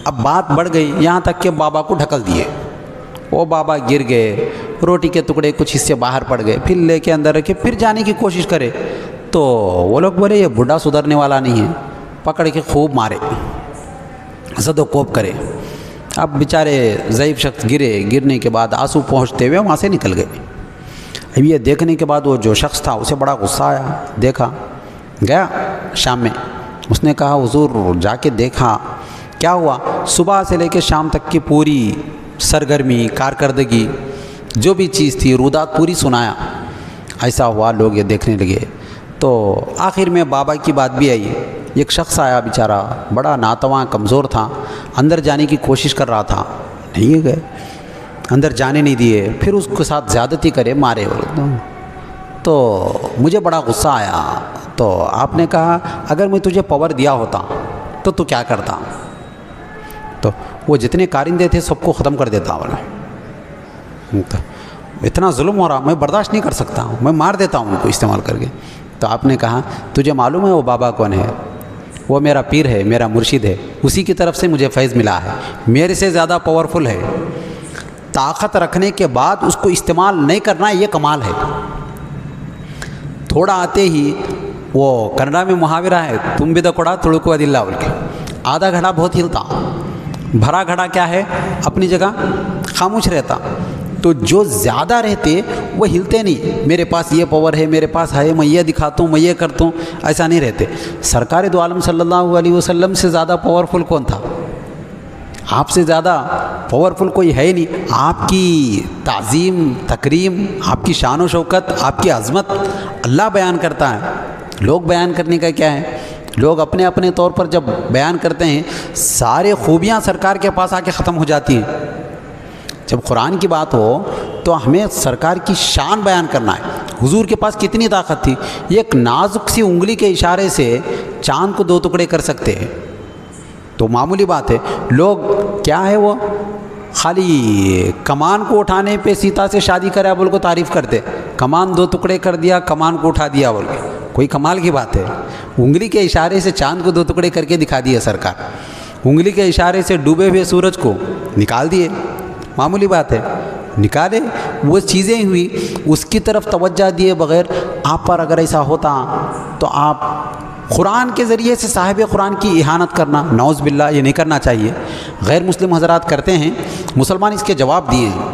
Speaker 1: اب بات بڑھ گئی، یہاں تک کہ بابا کو ڈھکل دیے. وہ بابا گر گئے، روٹی کے ٹکڑے کچھ حصے باہر پڑ گئے. پھر لے کے اندر رکھے، پھر جانے کی کوشش کرے تو وہ لوگ بولے یہ بوڑھا سدھرنے والا نہیں ہے، پکڑ کے خوب مارے، زد و کوب کرے. اب بیچارے ضعیف شخص گرنے کے بعد آنسو پہنچتے ہوئے وہاں سے نکل گئے. اب یہ دیکھنے کے بعد وہ جو شخص تھا اسے بڑا غصہ آیا. دیکھا، گیا شام میں، اس نے کہا حضور جا کے دیکھا کیا ہوا. صبح سے لے کے شام تک کی پوری سرگرمی، کارکردگی، جو بھی چیز تھی، رودات پوری سنایا. ایسا ہوا، لوگ یہ دیکھنے لگے. تو آخر میں بابا کی بات بھی آئی. ایک شخص آیا بیچارہ، بڑا ناتواں کمزور تھا، اندر جانے کی کوشش کر رہا تھا، نہیں گئے، اندر جانے نہیں دیے. پھر اس کے ساتھ زیادتی کرے، مارے. تو مجھے بڑا غصہ آیا. تو آپ نے کہا اگر میں تجھے پاور دیا ہوتا تو کیا کرتا؟ تو وہ جتنے کارندے تھے سب کو ختم کر دیتا. اتنا ظلم ہو رہا، میں برداشت نہیں کر سکتا ہوں، میں مار دیتا ہوں ان کو استعمال کر کے. تو آپ نے کہا تجھے معلوم ہے وہ بابا کون ہے؟ وہ میرا پیر ہے، میرا مرشد ہے، اسی کی طرف سے مجھے فیض ملا ہے، میرے سے زیادہ پاورفل ہے۔ طاقت رکھنے کے بعد اس کو استعمال نہیں کرنا یہ کمال ہے۔ تھوڑا آتے ہی وہ کنڑا میں محاورہ ہے، تم بھی دکڑا تڑکو ادلہ بول کے، آدھا گھڑا بہت ہلتا، بھرا گھڑا کیا ہے اپنی جگہ خاموش رہتا۔ تو جو زیادہ رہتے وہ ہلتے نہیں، میرے پاس یہ پاور ہے، میرے پاس ہے، میں یہ دکھاتا ہوں، میں یہ کرتا ہوں، ایسا نہیں رہتے۔ سرکار دو عالم صلی اللہ علیہ وسلم سے زیادہ پاورفل کون تھا؟ آپ سے زیادہ پاورفل کوئی ہے ہی نہیں۔ آپ کی تعظیم تکریم، آپ کی شان و شوکت، آپ کی عظمت اللہ بیان کرتا ہے، لوگ بیان کرنے کا کیا ہے؟ لوگ اپنے اپنے طور پر جب بیان کرتے ہیں سارے خوبیاں سرکار کے پاس آ کے ختم ہو جاتی ہیں۔ جب قرآن کی بات ہو تو ہمیں سرکار کی شان بیان کرنا ہے۔ حضور کے پاس کتنی طاقت تھی، یہ ایک نازک سی انگلی کے اشارے سے چاند کو 2 ٹکڑے کر سکتے ہیں، تو معمولی بات ہے۔ لوگ کیا ہے وہ خالی کمان کو اٹھانے پہ سیتا سے شادی کرا بول کو تعریف کرتے، کمان 2 ٹکڑے کر دیا، کمان کو اٹھا دیا بول کے، کوئی کمال کی بات ہے؟ انگلی کے اشارے سے چاند کو 2 ٹکڑے کر کے دکھا دیے سرکار، انگلی کے اشارے سے ڈوبے ہوئے سورج کو نکال دیے، معمولی بات ہے، نکالے۔ وہ چیزیں ہوئی، اس کی طرف توجہ دیے بغیر آپ پر اگر ایسا ہوتا تو آپ قرآن کے ذریعے سے صاحب قرآن کی اہانت کرنا، نعوذ باللہ، یہ نہیں کرنا چاہیے۔ غیر مسلم حضرات کرتے ہیں، مسلمان اس کے جواب دیے ہیں۔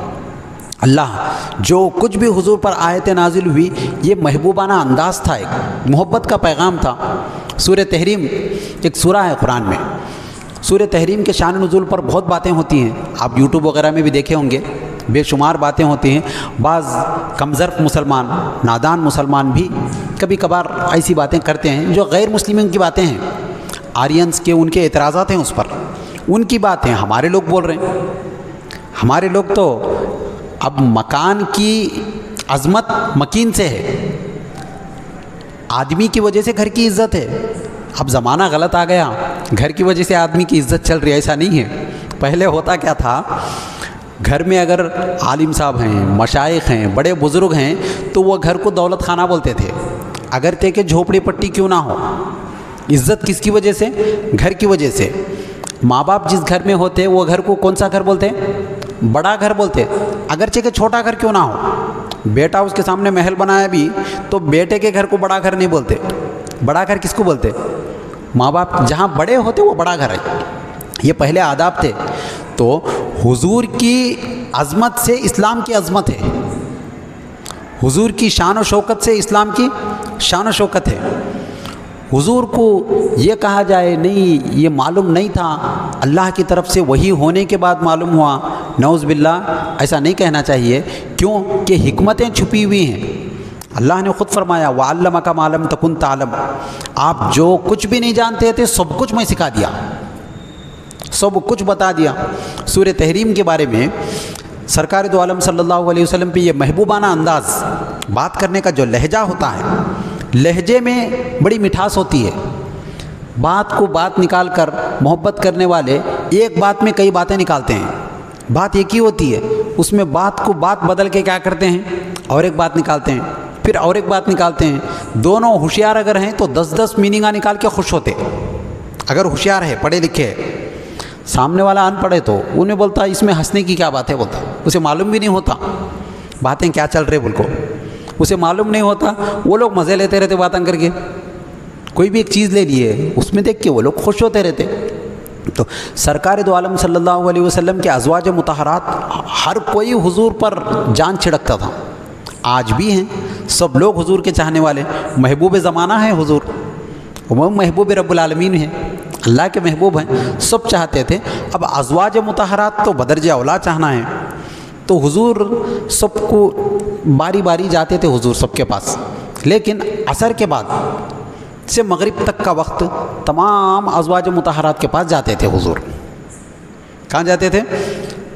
Speaker 1: اللہ جو کچھ بھی حضور پر آیت نازل ہوئی یہ محبوبانہ انداز تھا، ایک محبت کا پیغام تھا۔ سورہ تحریم ایک سورہ ہے قرآن میں، سورہ تحریم کے شان نزول پر بہت باتیں ہوتی ہیں، آپ یوٹیوب وغیرہ میں بھی دیکھے ہوں گے، بے شمار باتیں ہوتی ہیں۔ بعض کمظرف مسلمان، نادان مسلمان بھی کبھی کبھار ایسی باتیں کرتے ہیں جو غیر مسلموں کی باتیں ہیں، آرینس کے ان کے اعتراضات ہیں اس پر، ان کی باتیں ہمارے لوگ بول رہے ہیں۔ ہمارے لوگ تو اب مکان کی عظمت مکین سے ہے، آدمی کی وجہ سے گھر کی عزت ہے۔ اب زمانہ غلط آ گیا، گھر کی وجہ سے آدمی کی عزت چل رہی ہے، ایسا نہیں ہے۔ پہلے ہوتا کیا تھا، گھر میں اگر عالم صاحب ہیں، مشائخ ہیں، بڑے بزرگ ہیں تو وہ گھر کو دولت خانہ بولتے تھے، اگر تے کہ جھوپڑی پٹی کیوں نہ ہو۔ عزت کس کی وجہ سے؟ گھر کی وجہ سے۔ ماں باپ جس گھر میں ہوتے وہ گھر کو کون سا گھر بولتے؟ بڑا گھر بولتے، اگرچہ کہ چھوٹا گھر کیوں نہ ہو۔ بیٹا اس کے سامنے محل بنایا بھی تو بیٹے کے گھر کو بڑا گھر نہیں بولتے، بڑا گھر کس کو بولتے؟ ماں باپ جہاں بڑے ہوتے وہ بڑا گھر ہے، یہ پہلے آداب تھے۔ تو حضور کی عظمت سے اسلام کی عظمت ہے، حضور کی شان و شوکت سے اسلام کی شان و شوکت ہے۔ حضور کو یہ کہا جائے نہیں یہ معلوم نہیں تھا، اللہ کی طرف سے وحی ہونے کے بعد معلوم ہوا، نعوذ باللہ، ایسا نہیں کہنا چاہیے، کیوں کہ حکمتیں چھپی ہوئی ہیں۔ اللہ نے خود فرمایا وَعَلَّمَكَ مَا لَمْ تَكُنْ تَعْلَمُ، آپ جو کچھ بھی نہیں جانتے تھے سب کچھ میں سکھا دیا، سب کچھ بتا دیا۔ سورہ تحریم کے بارے میں سرکار دو عالم صلی اللہ علیہ وسلم پہ یہ محبوبانہ انداز، بات کرنے کا جو لہجہ ہوتا ہے، لہجے میں بڑی مٹھاس ہوتی ہے۔ بات کو بات نکال کر محبت کرنے والے ایک بات میں کئی باتیں نکالتے ہیں، بات ایک ہی ہوتی ہے، اس میں بات کو بات بدل کے کیا کرتے ہیں، اور ایک بات نکالتے ہیں، پھر اور ایک بات نکالتے ہیں۔ دونوں ہوشیار اگر ہیں تو 10 میننگاں نکال کے خوش ہوتے، اگر ہوشیار ہے، پڑھے لکھے ہے۔ سامنے والا ان پڑھے تو انہیں بولتا اس میں ہنسنے کی کیا بات ہے، بولتا اسے معلوم بھی نہیں ہوتا باتیں کیا چل رہے، بول کو اسے معلوم نہیں ہوتا، وہ لوگ مزے لیتے رہتے باتیں کر کے، کوئی بھی ایک چیز لے لیے اس میں دیکھ کے وہ لوگ خوش ہوتے رہتے۔ تو سرکار دو عالم صلی اللہ علیہ وسلم کے ازواج مطہرات ہر کوئی حضور پر جان چھڑکتا تھا، آج بھی ہیں، سب لوگ حضور کے چاہنے والے، محبوب زمانہ ہے حضور، وہ محبوب رب العالمین ہیں، اللہ کے محبوب ہیں، سب چاہتے تھے۔ اب ازواج مطہرات تو بدرجہ اولا چاہنا ہے، تو حضور سب کو باری باری جاتے تھے حضور سب کے پاس، لیکن عصر کے بعد سے مغرب تک کا وقت تمام ازواج مطہرات کے پاس جاتے تھے حضور۔ کہاں جاتے تھے؟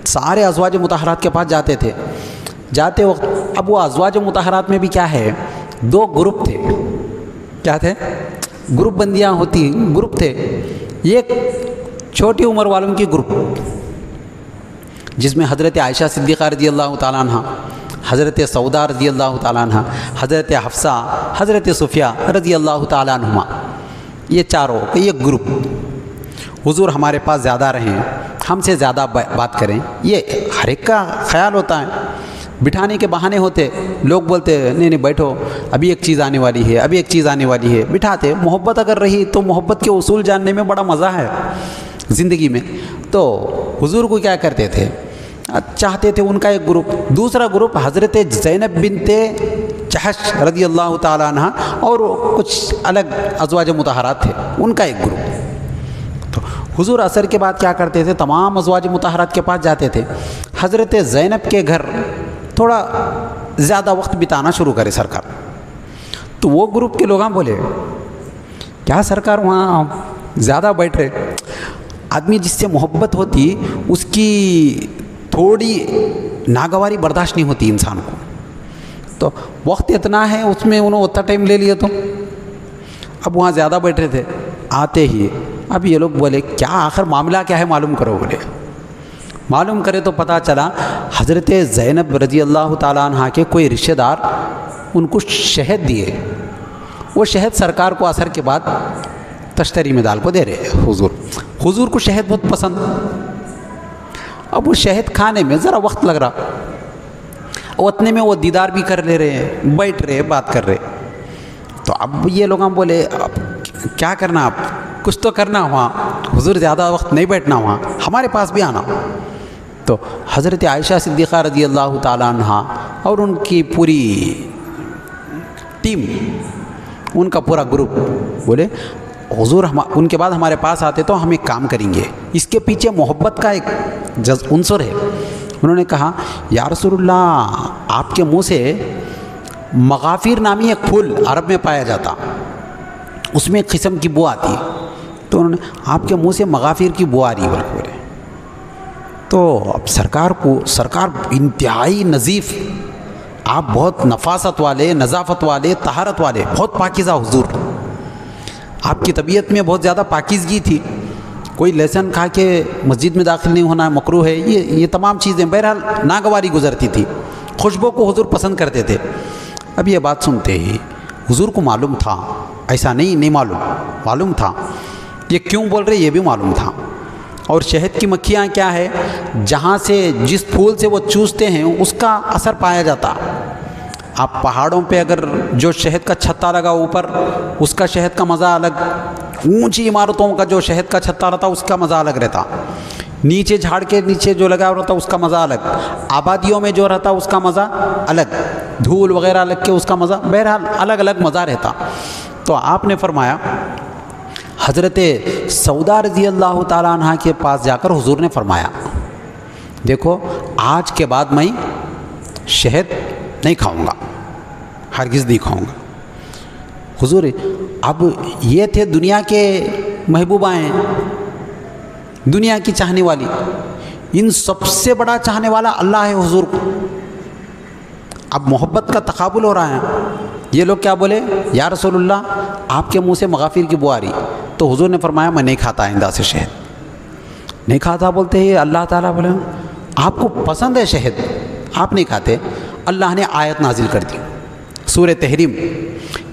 Speaker 1: سارے ازواج مطہرات کے پاس جاتے تھے۔ جاتے وقت اب وہ ازواج مطہرات میں بھی کیا ہے، 2 گروپ تھے، کیا تھے؟ گروپ بندیاں ہوتی، گروپ تھے، ایک چھوٹی عمر والوں کی گروپ، جس میں حضرت عائشہ صدیقہ رضی اللہ تعالیٰ عنہ، حضرت سودا رضی اللہ تعالیٰ عنہ، حضرت حفصہ، حضرت صفیہ رضی اللہ تعالیٰ عنہما، یہ چاروں کہ یہ گروپ حضور ہمارے پاس زیادہ رہیں، ہم سے زیادہ بات کریں، یہ ہر ایک کا خیال ہوتا ہے۔ بٹھانے کے بہانے ہوتے، لوگ بولتے نہیں نہیں بیٹھو، ابھی ایک چیز آنے والی ہے، ابھی ایک چیز آنے والی ہے، بٹھاتے۔ محبت اگر رہی تو محبت کے اصول جاننے میں بڑا مزہ ہے زندگی میں۔ تو حضور کو کیا کرتے تھے، چاہتے تھے ان کا ایک گروپ، دوسرا گروپ حضرت زینب بنت جحش رضی اللہ تعالیٰ عنہ اور کچھ الگ ازواج مطہرات تھے، ان کا ایک گروپ۔ تو حضور عصر کے بعد کیا کرتے تھے، تمام ازواج مطہرات کے پاس جاتے تھے۔ حضرت زینب کے گھر تھوڑا زیادہ وقت بتانا شروع کرے سرکار، تو وہ گروپ کے لوگ بولے کیا سرکار وہاں زیادہ بیٹھ رہے، آدمی جس سے محبت ہوتی اس کی تھوڑی ناگواری برداشت نہیں ہوتی انسان کو، تو وقت اتنا ہے اس میں انہوں اتنا ٹائم لے لیا۔ تو اب وہاں زیادہ بیٹھے تھے، آتے ہی اب یہ لوگ بولے کیا آخر معاملہ کیا ہے معلوم کرو، بولے معلوم کرے تو پتہ چلا حضرت زینب رضی اللہ تعالیٰ عنہ کے کوئی رشتہ دار ان کو شہد دیے، وہ شہد سرکار کو عصر کے بعد تشتری میں ڈال کو دے رہے حضور کو شہد بہت پسند۔ اب وہ شہد کھانے میں ذرا وقت لگ رہا، اتنے میں وہ دیدار بھی کر لے رہے ہیں، بیٹھ رہے بات کر رہے۔ تو اب یہ لوگ بولے اب کیا کرنا، اب کچھ تو کرنا، وہاں حضور زیادہ وقت نہیں بیٹھنا، وہاں ہمارے پاس بھی آنا۔ تو حضرت عائشہ صدیقہ رضی اللہ تعالیٰ عنہ اور ان کی پوری ٹیم، ان کا پورا گروپ بولے حضور ان کے بعد ہمارے پاس آتے تو ہم ایک کام کریں گے، اس کے پیچھے محبت کا ایک عنصر ہے۔ انہوں نے کہا یا رسول اللہ، آپ کے منہ سے مغافیر نامی ایک پھول عرب میں پایا جاتا، اس میں ایک قسم کی بو آتی، تو انہوں نے آپ کے منہ سے مغافیر کی بو آ رہی بولے۔ تو اب سرکار انتہائی نظیف، آپ بہت نفاست والے، نظافت والے، طہارت والے، بہت پاکیزہ حضور، آپ کی طبیعت میں بہت زیادہ پاکیزگی تھی، کوئی لہسن کھا کے مسجد میں داخل نہیں ہونا مکروہ ہے، یہ تمام چیزیں بہرحال ناگواری گزرتی تھی، خوشبو کو حضور پسند کرتے تھے۔ اب یہ بات سنتے ہی حضور کو معلوم تھا، ایسا نہیں معلوم تھا، یہ کیوں بول رہے یہ بھی معلوم تھا۔ اور شہد کی مکھیاں کیا ہے، جہاں سے جس پھول سے وہ چوستے ہیں اس کا اثر پایا جاتا۔ آپ پہاڑوں پہ اگر جو شہد کا چھتا لگا اوپر، اس کا شہد کا مزہ الگ، اونچی عمارتوں کا جو شہد کا چھتا رہتا اس کا مزہ الگ رہتا، نیچے جھاڑ کے نیچے جو لگا رہتا اس کا مزہ الگ، آبادیوں میں جو رہتا اس کا مزہ الگ، دھول وغیرہ لگ کے اس کا مزہ، بہرحال الگ الگ مزہ رہتا۔ تو آپ نے فرمایا، حضرت سودا رضی اللہ تعالیٰ عنہ کے پاس جا کر حضور نے فرمایا دیکھو آج کے بعد میں شہد نہیں کھاؤں گا، ہرگز نہیں کھاؤں گا۔ حضور اب یہ تھے دنیا کے محبوبہ ہیں، دنیا کی چاہنے والی، ان سب سے بڑا چاہنے والا اللہ ہے حضور کو۔ اب محبت کا تقابل ہو رہا ہے۔ یہ لوگ کیا بولے، یا رسول اللہ آپ کے منہ سے مغافیر کی بو آ رہی، تو حضور نے فرمایا میں نہیں کھاتا آئندہ سے شہد، نہیں کھاتا۔ بولتے ہی اللہ تعالیٰ بولے آپ کو پسند ہے شہد، آپ نہیں کھاتے۔ اللہ نے آیت نازل کر دی سورہ تحریم،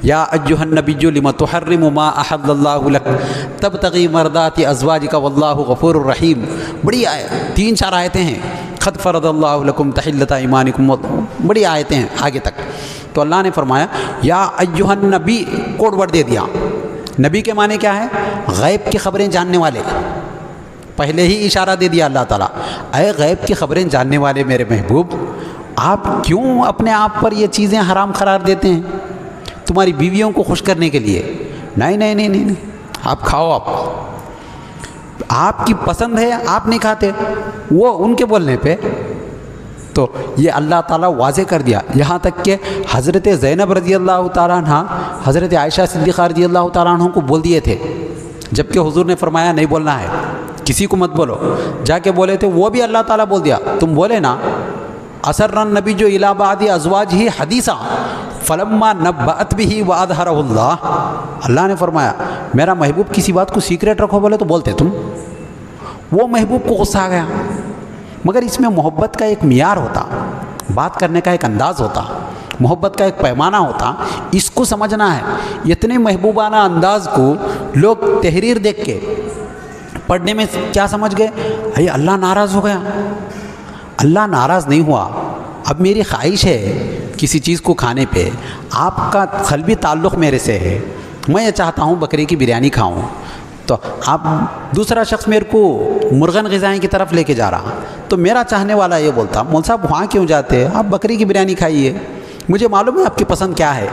Speaker 1: یا ایھا النبی لم تحرم ما احل اللہ لک تبتغی مرضات ازواجک واللہ غفور الرحیم۔ بڑی آیت، 3-4 آیتیں ہیں، قد فرض اللہ لکم تحلۃ ایمانکم، بڑی آیتیں ہیں آگے تک۔ تو اللہ نے فرمایا یا ایھا النبی، کوڈ ورڈ دے دیا۔ نبی کے معنی کیا ہے، غیب کی خبریں جاننے والے، پہلے ہی اشارہ دے دیا اللہ تعالیٰ، اے غیب کی خبریں جاننے والے میرے محبوب، آپ کیوں اپنے آپ پر یہ چیزیں حرام قرار دیتے ہیں تمہاری بیویوں کو خوش کرنے کے لیے؟ نہیں، آپ کھاؤ، آپ کی پسند ہے، آپ نہیں کھاتے، وہ ان کے بولنے پہ۔ تو یہ اللہ تعالیٰ واضح کر دیا، یہاں تک کہ حضرت زینب رضی اللہ تعالیٰ عنہ حضرت عائشہ صدیقہ رضی اللہ تعالیٰ عنہ کو بول دیے تھے، جبکہ حضور نے فرمایا نہیں بولنا ہے، کسی کو مت بولو، جا کے بولے تھے، وہ بھی اللہ تعالیٰ بول دیا، تم بولے نا اسر النبی جو الی بعض ازواجہ حدیثا فلما نبأت بہ واظہرہ اللہ، اللہ نے فرمایا میرا محبوب کسی بات کو سیکریٹ رکھو بولے تو بولتے تم، وہ محبوب کو غصہ آ گیا۔ مگر اس میں محبت کا ایک معیار ہوتا، بات کرنے کا ایک انداز ہوتا، محبت کا ایک پیمانہ ہوتا، اس کو سمجھنا ہے۔ اتنے محبوبانہ انداز کو لوگ تحریر دیکھ کے پڑھنے میں کیا سمجھ گئے؟ بھائی اللہ ناراض ہو گیا۔ اللہ ناراض نہیں ہوا، اب میری خواہش ہے کسی چیز کو کھانے پہ، آپ کا قلبی تعلق میرے سے ہے، میں یہ چاہتا ہوں بکری کی بریانی کھاؤں، تو آپ دوسرا شخص میرے کو مرغن غذائیں کی طرف لے کے جا رہا، تو میرا چاہنے والا یہ بولتا مول صاحب وہاں کیوں جاتے، آپ بکری کی بریانی کھائیے، مجھے معلوم ہے آپ کی پسند کیا ہے۔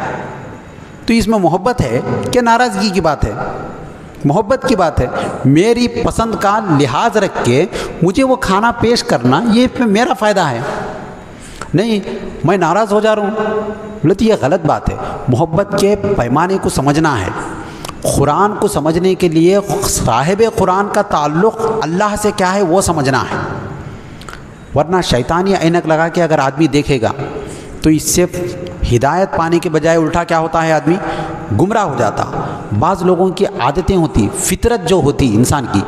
Speaker 1: تو اس میں محبت ہے کہ ناراضگی کی بات ہے؟ محبت کی بات ہے۔ میری پسند کا لحاظ رکھ کے مجھے وہ کھانا پیش کرنا، یہ میرا فائدہ ہے، نہیں میں ناراض ہو جا رہا ہوں، بولے تو یہ غلط بات ہے۔ محبت کے پیمانے کو سمجھنا ہے۔ قرآن کو سمجھنے کے لیے صاحب قرآن کا تعلق اللہ سے کیا ہے وہ سمجھنا ہے، ورنہ شیطانی عینک لگا کے اگر آدمی دیکھے گا تو اس سے ہدایت پانے کے بجائے الٹا کیا ہوتا ہے، آدمی گمراہ ہو جاتا۔ بعض لوگوں کی عادتیں ہوتی، فطرت جو ہوتی انسان کی،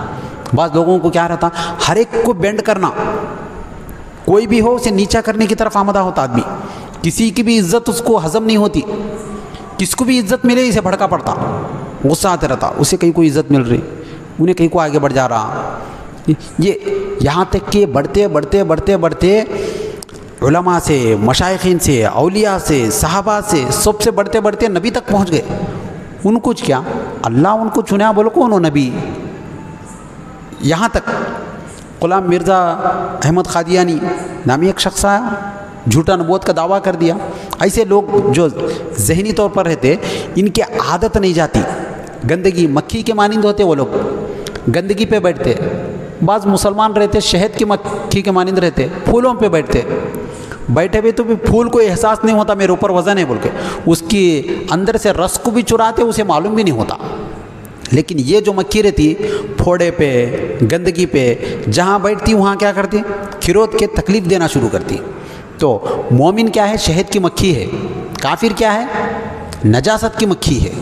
Speaker 1: بعض لوگوں کو کیا رہتا، ہر ایک کو بینڈ کرنا، کوئی بھی ہو اسے نیچا کرنے کی طرف آمدہ ہوتا آدمی، کسی کی بھی عزت اس کو ہضم نہیں ہوتی، کس کو بھی عزت ملے اسے بھڑکا پڑتا، غصہ آتے رہتا، اسے کہیں کوئی عزت مل رہی، انہیں کہیں کو آگے بڑھ جا رہا۔ یہ یہاں تک کہ بڑھتے بڑھتے بڑھتے بڑھتے علماء سے، مشائخین سے، اولیاء سے، صحابہ سے، سب سے بڑھتے بڑھتے نبی تک پہنچ گئے۔ ان کو کیا اللہ ان کو چنیا، بولو کون ہو نبی؟ یہاں تک غلام مرزا احمد قادیانی نامی ایک شخص آیا، جھوٹا نبوت کا دعویٰ کر دیا۔ ایسے لوگ جو ذہنی طور پر رہتے، ان کی عادت نہیں جاتی، گندگی مکھی کے مانند ہوتے، وہ لوگ گندگی پہ بیٹھتے۔ بعض مسلمان رہتے شہد کی مکھی کے مانند رہتے، پھولوں پہ بیٹھتے، بیٹھے ہوئے تو بھی پھول کو احساس نہیں ہوتا میرے اوپر وزن ہے بول کے، اس کی اندر سے رس کو بھی چراتے، اسے معلوم بھی نہیں ہوتا۔ لیکن یہ جو مکھی رہتی پھوڑے پہ، گندگی پہ جہاں بیٹھتی وہاں کیا کرتی، کھروت کے تکلیف دینا شروع کرتی۔ تو مومن کیا ہے، شہد کی مکھی ہے، کافر کیا ہے، نجاست کی مکھی ہے۔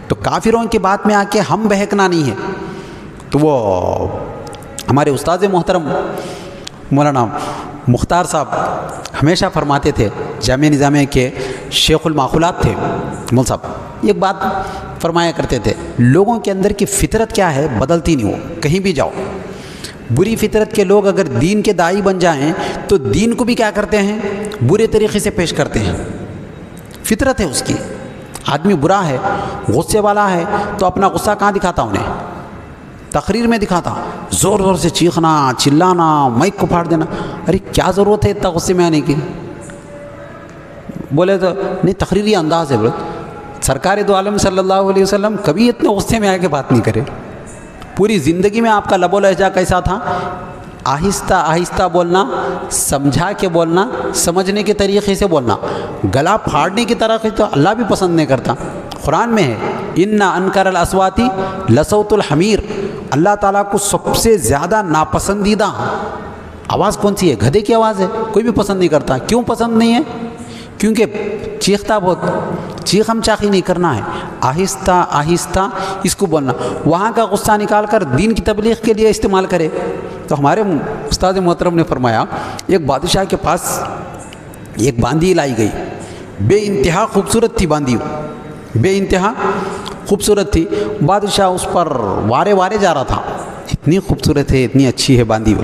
Speaker 1: تو کافروں کی بات میں آ کے ہم بہکنا نہیں ہے۔ تو وہ ہمارے استاد محترم مولانا مختار صاحب ہمیشہ فرماتے تھے، جامعہ نظامیہ کے شیخ الماخولات تھے مول صاحب، ایک بات فرمایا کرتے تھے، لوگوں کے اندر کی فطرت کیا ہے بدلتی نہیں ہو، کہیں بھی جاؤ بری فطرت کے لوگ اگر دین کے داعی بن جائیں تو دین کو بھی کیا کرتے ہیں، برے طریقے سے پیش کرتے ہیں، فطرت ہے اس کی۔ آدمی برا ہے، غصے والا ہے، تو اپنا غصہ کہاں دکھاتا، انہیں تقریر میں دکھاتا، زور زور سے چیخنا، چلانا، مائک کو پھاڑ دینا۔ ارے کیا ضرورت ہے اتنا غصے میں آنے کی؟ بولے تو نہیں تقریری انداز ہے، بولے سرکار دو عالم صلی اللہ علیہ وسلم کبھی اتنے غصے میں آ کے بات نہیں کرے، پوری زندگی میں آپ کا لب و لہجہ کیسا تھا، آہستہ آہستہ بولنا، سمجھا کے بولنا، سمجھنے کے طریقے سے بولنا، گلا پھاڑنے کی طرح تو اللہ بھی پسند نہیں کرتا۔ قرآن میں ہے ان انکر الاصوات لصوت الحمیر، اللہ تعالیٰ کو سب سے زیادہ ناپسندیدہ آواز کون سی ہے؟ گدھے کی آواز ہے، کوئی بھی پسند نہیں کرتا۔ کیوں پسند نہیں ہے؟ کیونکہ چیختا بہت، چیخم چاخی نہیں کرنا ہے، آہستہ آہستہ اس کو بولنا، وہاں کا غصہ نکال کر دین کی تبلیغ کے لیے استعمال کرے۔ تو ہمارے استاد محترم نے فرمایا، ایک بادشاہ کے پاس ایک باندھی لائی گئی، بے انتہا خوبصورت تھی باندھی، بے انتہا خوبصورت تھی، بادشاہ اس پر وارے وارے جا رہا تھا، اتنی خوبصورت ہے، اتنی اچھی ہے باندھی۔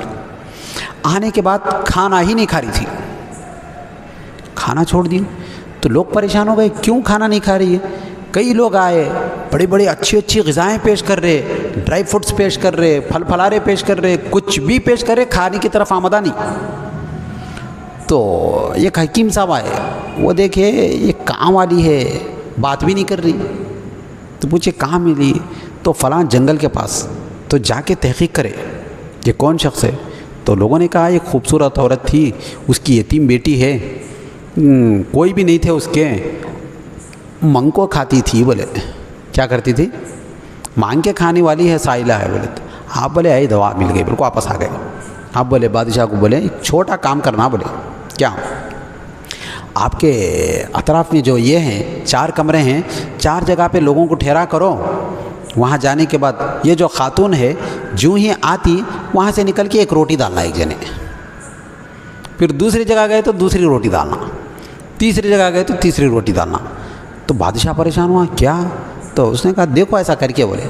Speaker 1: آنے کے بعد کھانا ہی نہیں کھا رہی تھی، کھانا چھوڑ دی، تو لوگ پریشان ہو گئے، کیوں کھانا نہیں کھا رہی ہے؟ کئی لوگ آئے، بڑے بڑے اچھی اچھی غذائیں پیش کر رہے، ڈرائی فروٹس پیش کر رہے، پھل پھلارے پیش کر رہے، کچھ بھی پیش کر رہے، کھانے کی طرف آمدہ نہیں۔ تو ایک حکیم صاحب آئے، وہ دیکھے یہ کام والی ہے، بات بھی نہیں کر رہی، تو پوچھے کہاں ملی؟ تو فلاں جنگل کے پاس، تو جا کے تحقیق کرے یہ کون شخص ہے۔ تو لوگوں نے کہا ایک خوبصورت عورت تھی، اس کی یتیم بیٹی ہے، کوئی بھی نہیں تھے اس کے، منگ کو کھاتی تھی۔ بولے کیا کرتی تھی؟ مانگ کے کھانے والی ہے، سائلہ ہے۔ بولے آپ بولے اے دوا مل گئی، بالکل واپس آ گئے۔ آپ بولے بادشاہ کو بولے ایک چھوٹا کام کرنا، بولے کیا؟ آپ کے اطراف میں جو یہ ہیں 4 کمرے ہیں، 4 جگہ پہ لوگوں کو ٹھہرا کرو، وہاں جانے کے بعد یہ جو خاتون ہے جو ہی آتی وہاں سے نکل کے ایک روٹی ڈالنا ایک جنے، پھر دوسری جگہ گئے تو دوسری روٹی ڈالنا، تیسری جگہ گئے تو تیسری روٹی ڈالنا۔ تو بادشاہ پریشان ہوا، کیا؟ تو اس نے کہا دیکھو ایسا کر کے، بولے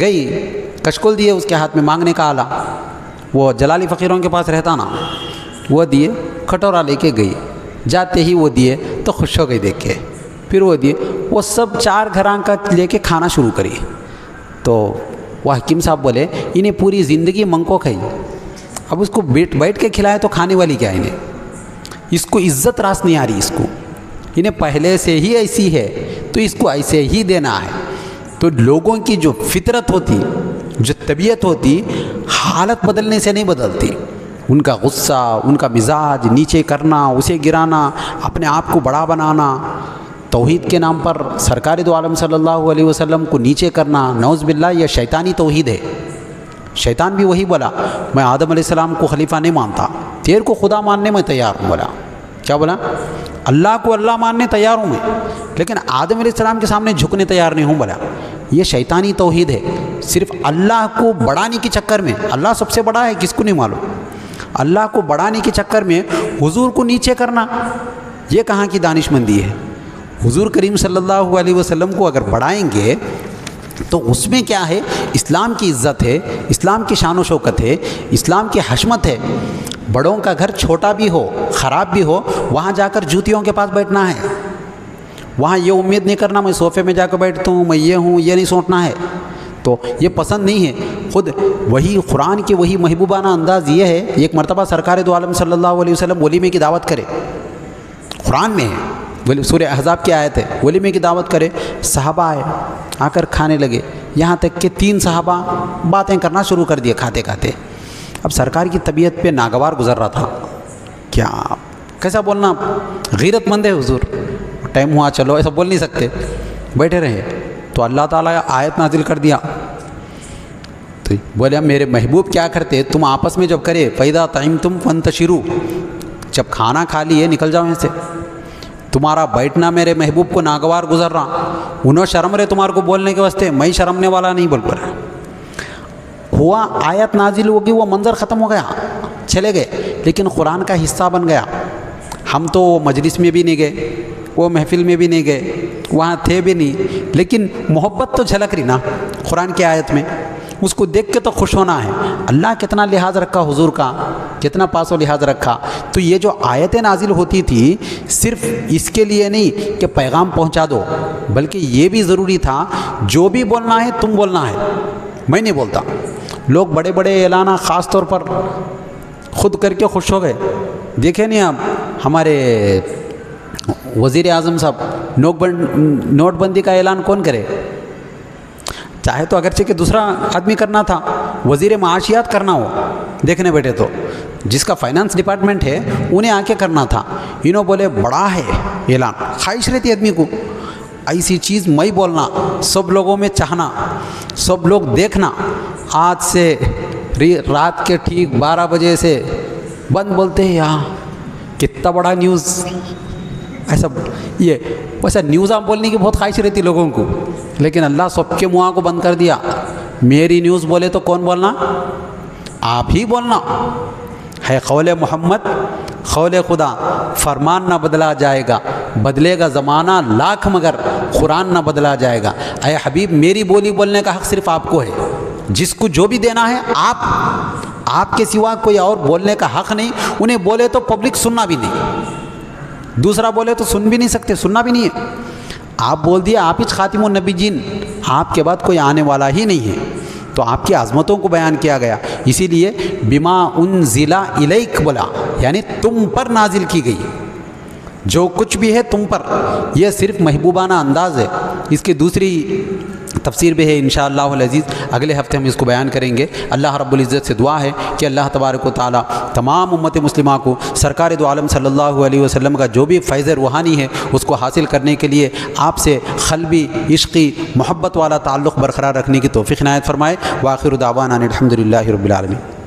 Speaker 1: گئی کشکول دیے اس کے ہاتھ میں مانگنے کا آلہ، وہ جلالی فقیروں کے پاس رہتا نا، وہ دیے، کھٹورا لے کے گئی، جاتے ہی وہ دیے تو خوش ہو گئی دیکھ کے، پھر وہ دیے، وہ سب 4 گھراں کا لے کے کھانا شروع کری۔ تو وہ حکیم صاحب بولے انہیں پوری زندگی منگو کھائی، اب اس کو بیٹھ کے کھلائے تو کھانے والی کیا انہیں، اس کو عزت راس نہیں آ رہی، اس کو انہیں پہلے سے ہی ایسی ہے تو اس کو ایسے ہی دینا ہے۔ تو لوگوں کی جو فطرت ہوتی، جو طبیعت ہوتی، حالت بدلنے سے نہیں بدلتی، ان کا غصہ، ان کا مزاج نیچے کرنا، اسے گرانا، اپنے آپ کو بڑا بنانا، توحید کے نام پر سرکار دو عالم صلی اللہ علیہ وسلم کو نیچے کرنا، نعوذ باللہ یہ شیطانی توحید ہے۔ شیطان بھی وہی بولا، میں آدم علیہ السلام کو خلیفہ نہیں مانتا، تیرے کو خدا ماننے میں تیار ہوں، بولا کیا بولا؟ اللہ کو اللہ ماننے تیار ہوں میں، لیکن آدم علیہ السلام کے سامنے جھکنے تیار نہیں ہوں، بولا یہ شیطانی توحید ہے۔ صرف اللہ کو بڑھانے کے چکر میں، اللہ سب سے بڑا ہے کس کو نہیں معلوم، اللہ کو بڑھانے کے چکر میں حضور کو نیچے کرنا، یہ کہاں کی دانش مندی ہے؟ حضور کریم صلی اللہ علیہ وسلم کو اگر بڑھائیں گے تو اس میں کیا ہے؟ اسلام کی عزت ہے، اسلام کی شان و شوکت ہے، اسلام کی حشمت ہے۔ بڑوں کا گھر چھوٹا بھی ہو، خراب بھی ہو، وہاں جا کر جوتیوں کے پاس بیٹھنا ہے، وہاں یہ امید نہیں کرنا میں صوفے میں جا کر بیٹھتا ہوں، میں یہ ہوں، یہ نہیں سوچنا ہے، تو یہ پسند نہیں ہے۔ خود وہی قرآن کی وہی محبوبانہ انداز یہ ہے، ایک مرتبہ سرکار دو عالم صلی اللہ علیہ وسلم ولیمے کی دعوت کرے، قرآن میں ہے، سورہ احزاب کی آیت ہے، ولیمے کی دعوت کرے، صحابہ آئے، آ کر کھانے لگے، یہاں تک کہ 3 صحابہ باتیں کرنا شروع کر دیے کھاتے کھاتے۔ اب سرکار کی طبیعت پہ ناگوار گزر رہا تھا، کیا کیسا بولنا، غیرت مند ہے حضور، ٹائم ہوا چلو، ایسا بول نہیں سکتے، بیٹھے رہے۔ تو اللہ تعالیٰ آیت نازل کر دیا، تو بولے میرے محبوب کیا کرتے، تم آپس میں جب کرے فَإِذَا طَعِمْتُمْ فَانْتَشِرُوا، جب کھانا کھا لیے نکل جاؤ یہاں سے، تمہارا بیٹھنا میرے محبوب کو ناگوار گزر رہا، انہوں شرم رہے تمہارے کو بولنے کے واسطے، میں شرمنے والا نہیں بول رہا۔ ہوا آیت نازل ہوگی، وہ منظر ختم ہو گیا، چلے گئے، لیکن قرآن کا حصہ بن گیا۔ ہم تو مجلس میں بھی نہیں گئے، وہ محفل میں بھی نہیں گئے، وہاں تھے بھی نہیں، لیکن محبت تو جھلک رہی نا قرآن کی آیت میں، اس کو دیکھ کے تو خوش ہونا ہے۔ اللہ کتنا لحاظ رکھا حضور کا، کتنا پاس و لحاظ رکھا۔ تو یہ جو آیتیں نازل ہوتی تھی صرف اس کے لیے نہیں کہ پیغام پہنچا دو، بلکہ یہ بھی ضروری تھا جو بھی بولنا ہے تم بولنا ہے، میں نہیں بولتا۔ لوگ بڑے بڑے اعلانات خاص طور پر خود کر کے خوش ہو گئے، دیکھیں نہیں آپ ہمارے وزیر اعظم صاحب نوٹ بندی کا اعلان کون کرے؟ چاہے تو اگرچہ کہ دوسرا آدمی کرنا تھا، وزیر معاشیات کرنا ہو، دیکھنے بیٹھے تو جس کا فائنانس ڈپارٹمنٹ ہے انہیں آ کے کرنا تھا، انہوں بولے بڑا ہے اعلان، خواہش رہتی آدمی کو ایسی چیز میں بولنا، سب لوگوں میں چاہنا، سب لوگ دیکھنا۔ آج سے رات کے ٹھیک 12 بجے سے بند بولتے ہیں، یہاں کتنا بڑا نیوز، ایسا یہ ویسا نیوز آپ بولنے کی بہت خواہش رہتی لوگوں کو، لیکن اللہ سب کے منہ کو بند کر دیا۔ میری نیوز بولے تو کون بولنا؟ آپ ہی بولنا ہے۔ قول محمد قول خدا، فرمان نہ بدلا جائے گا، بدلے گا زمانہ لاکھ مگر قرآن نہ بدلا جائے گا۔ اے حبیب میری بولی بولنے کا حق صرف آپ کو ہے، جس کو جو بھی دینا ہے آپ کے سوا کوئی اور بولنے کا حق نہیں۔ انہیں بولے تو پبلک سننا بھی نہیں، دوسرا بولے تو سن بھی نہیں سکتے، سننا بھی نہیں ہے۔ آپ بول دیا آپ ہی خاتم النبیین، آپ کے بعد کوئی آنے والا ہی نہیں ہے، تو آپ کی عظمتوں کو بیان کیا گیا۔ اسی لیے بما انزل الیک بولا، یعنی تم پر نازل کی گئی جو کچھ بھی ہے تم پر۔ یہ صرف محبوبانہ انداز ہے، اس کی دوسری تفسیر بھی ہے انشاءاللہ العزیز، اگلے ہفتے ہم اس کو بیان کریں گے۔ اللہ رب العزت سے دعا ہے کہ اللہ تبارک و تعالی تمام امت مسلمہ کو سرکار دو عالم صلی اللہ علیہ وسلم کا جو بھی فیض روحانی ہے اس کو حاصل کرنے کے لیے آپ سے قلبی عشقی محبت والا تعلق برقرار رکھنے کی توفیق عنایت فرمائے۔ وآخر دعوانا الحمدللہ رب العالمین۔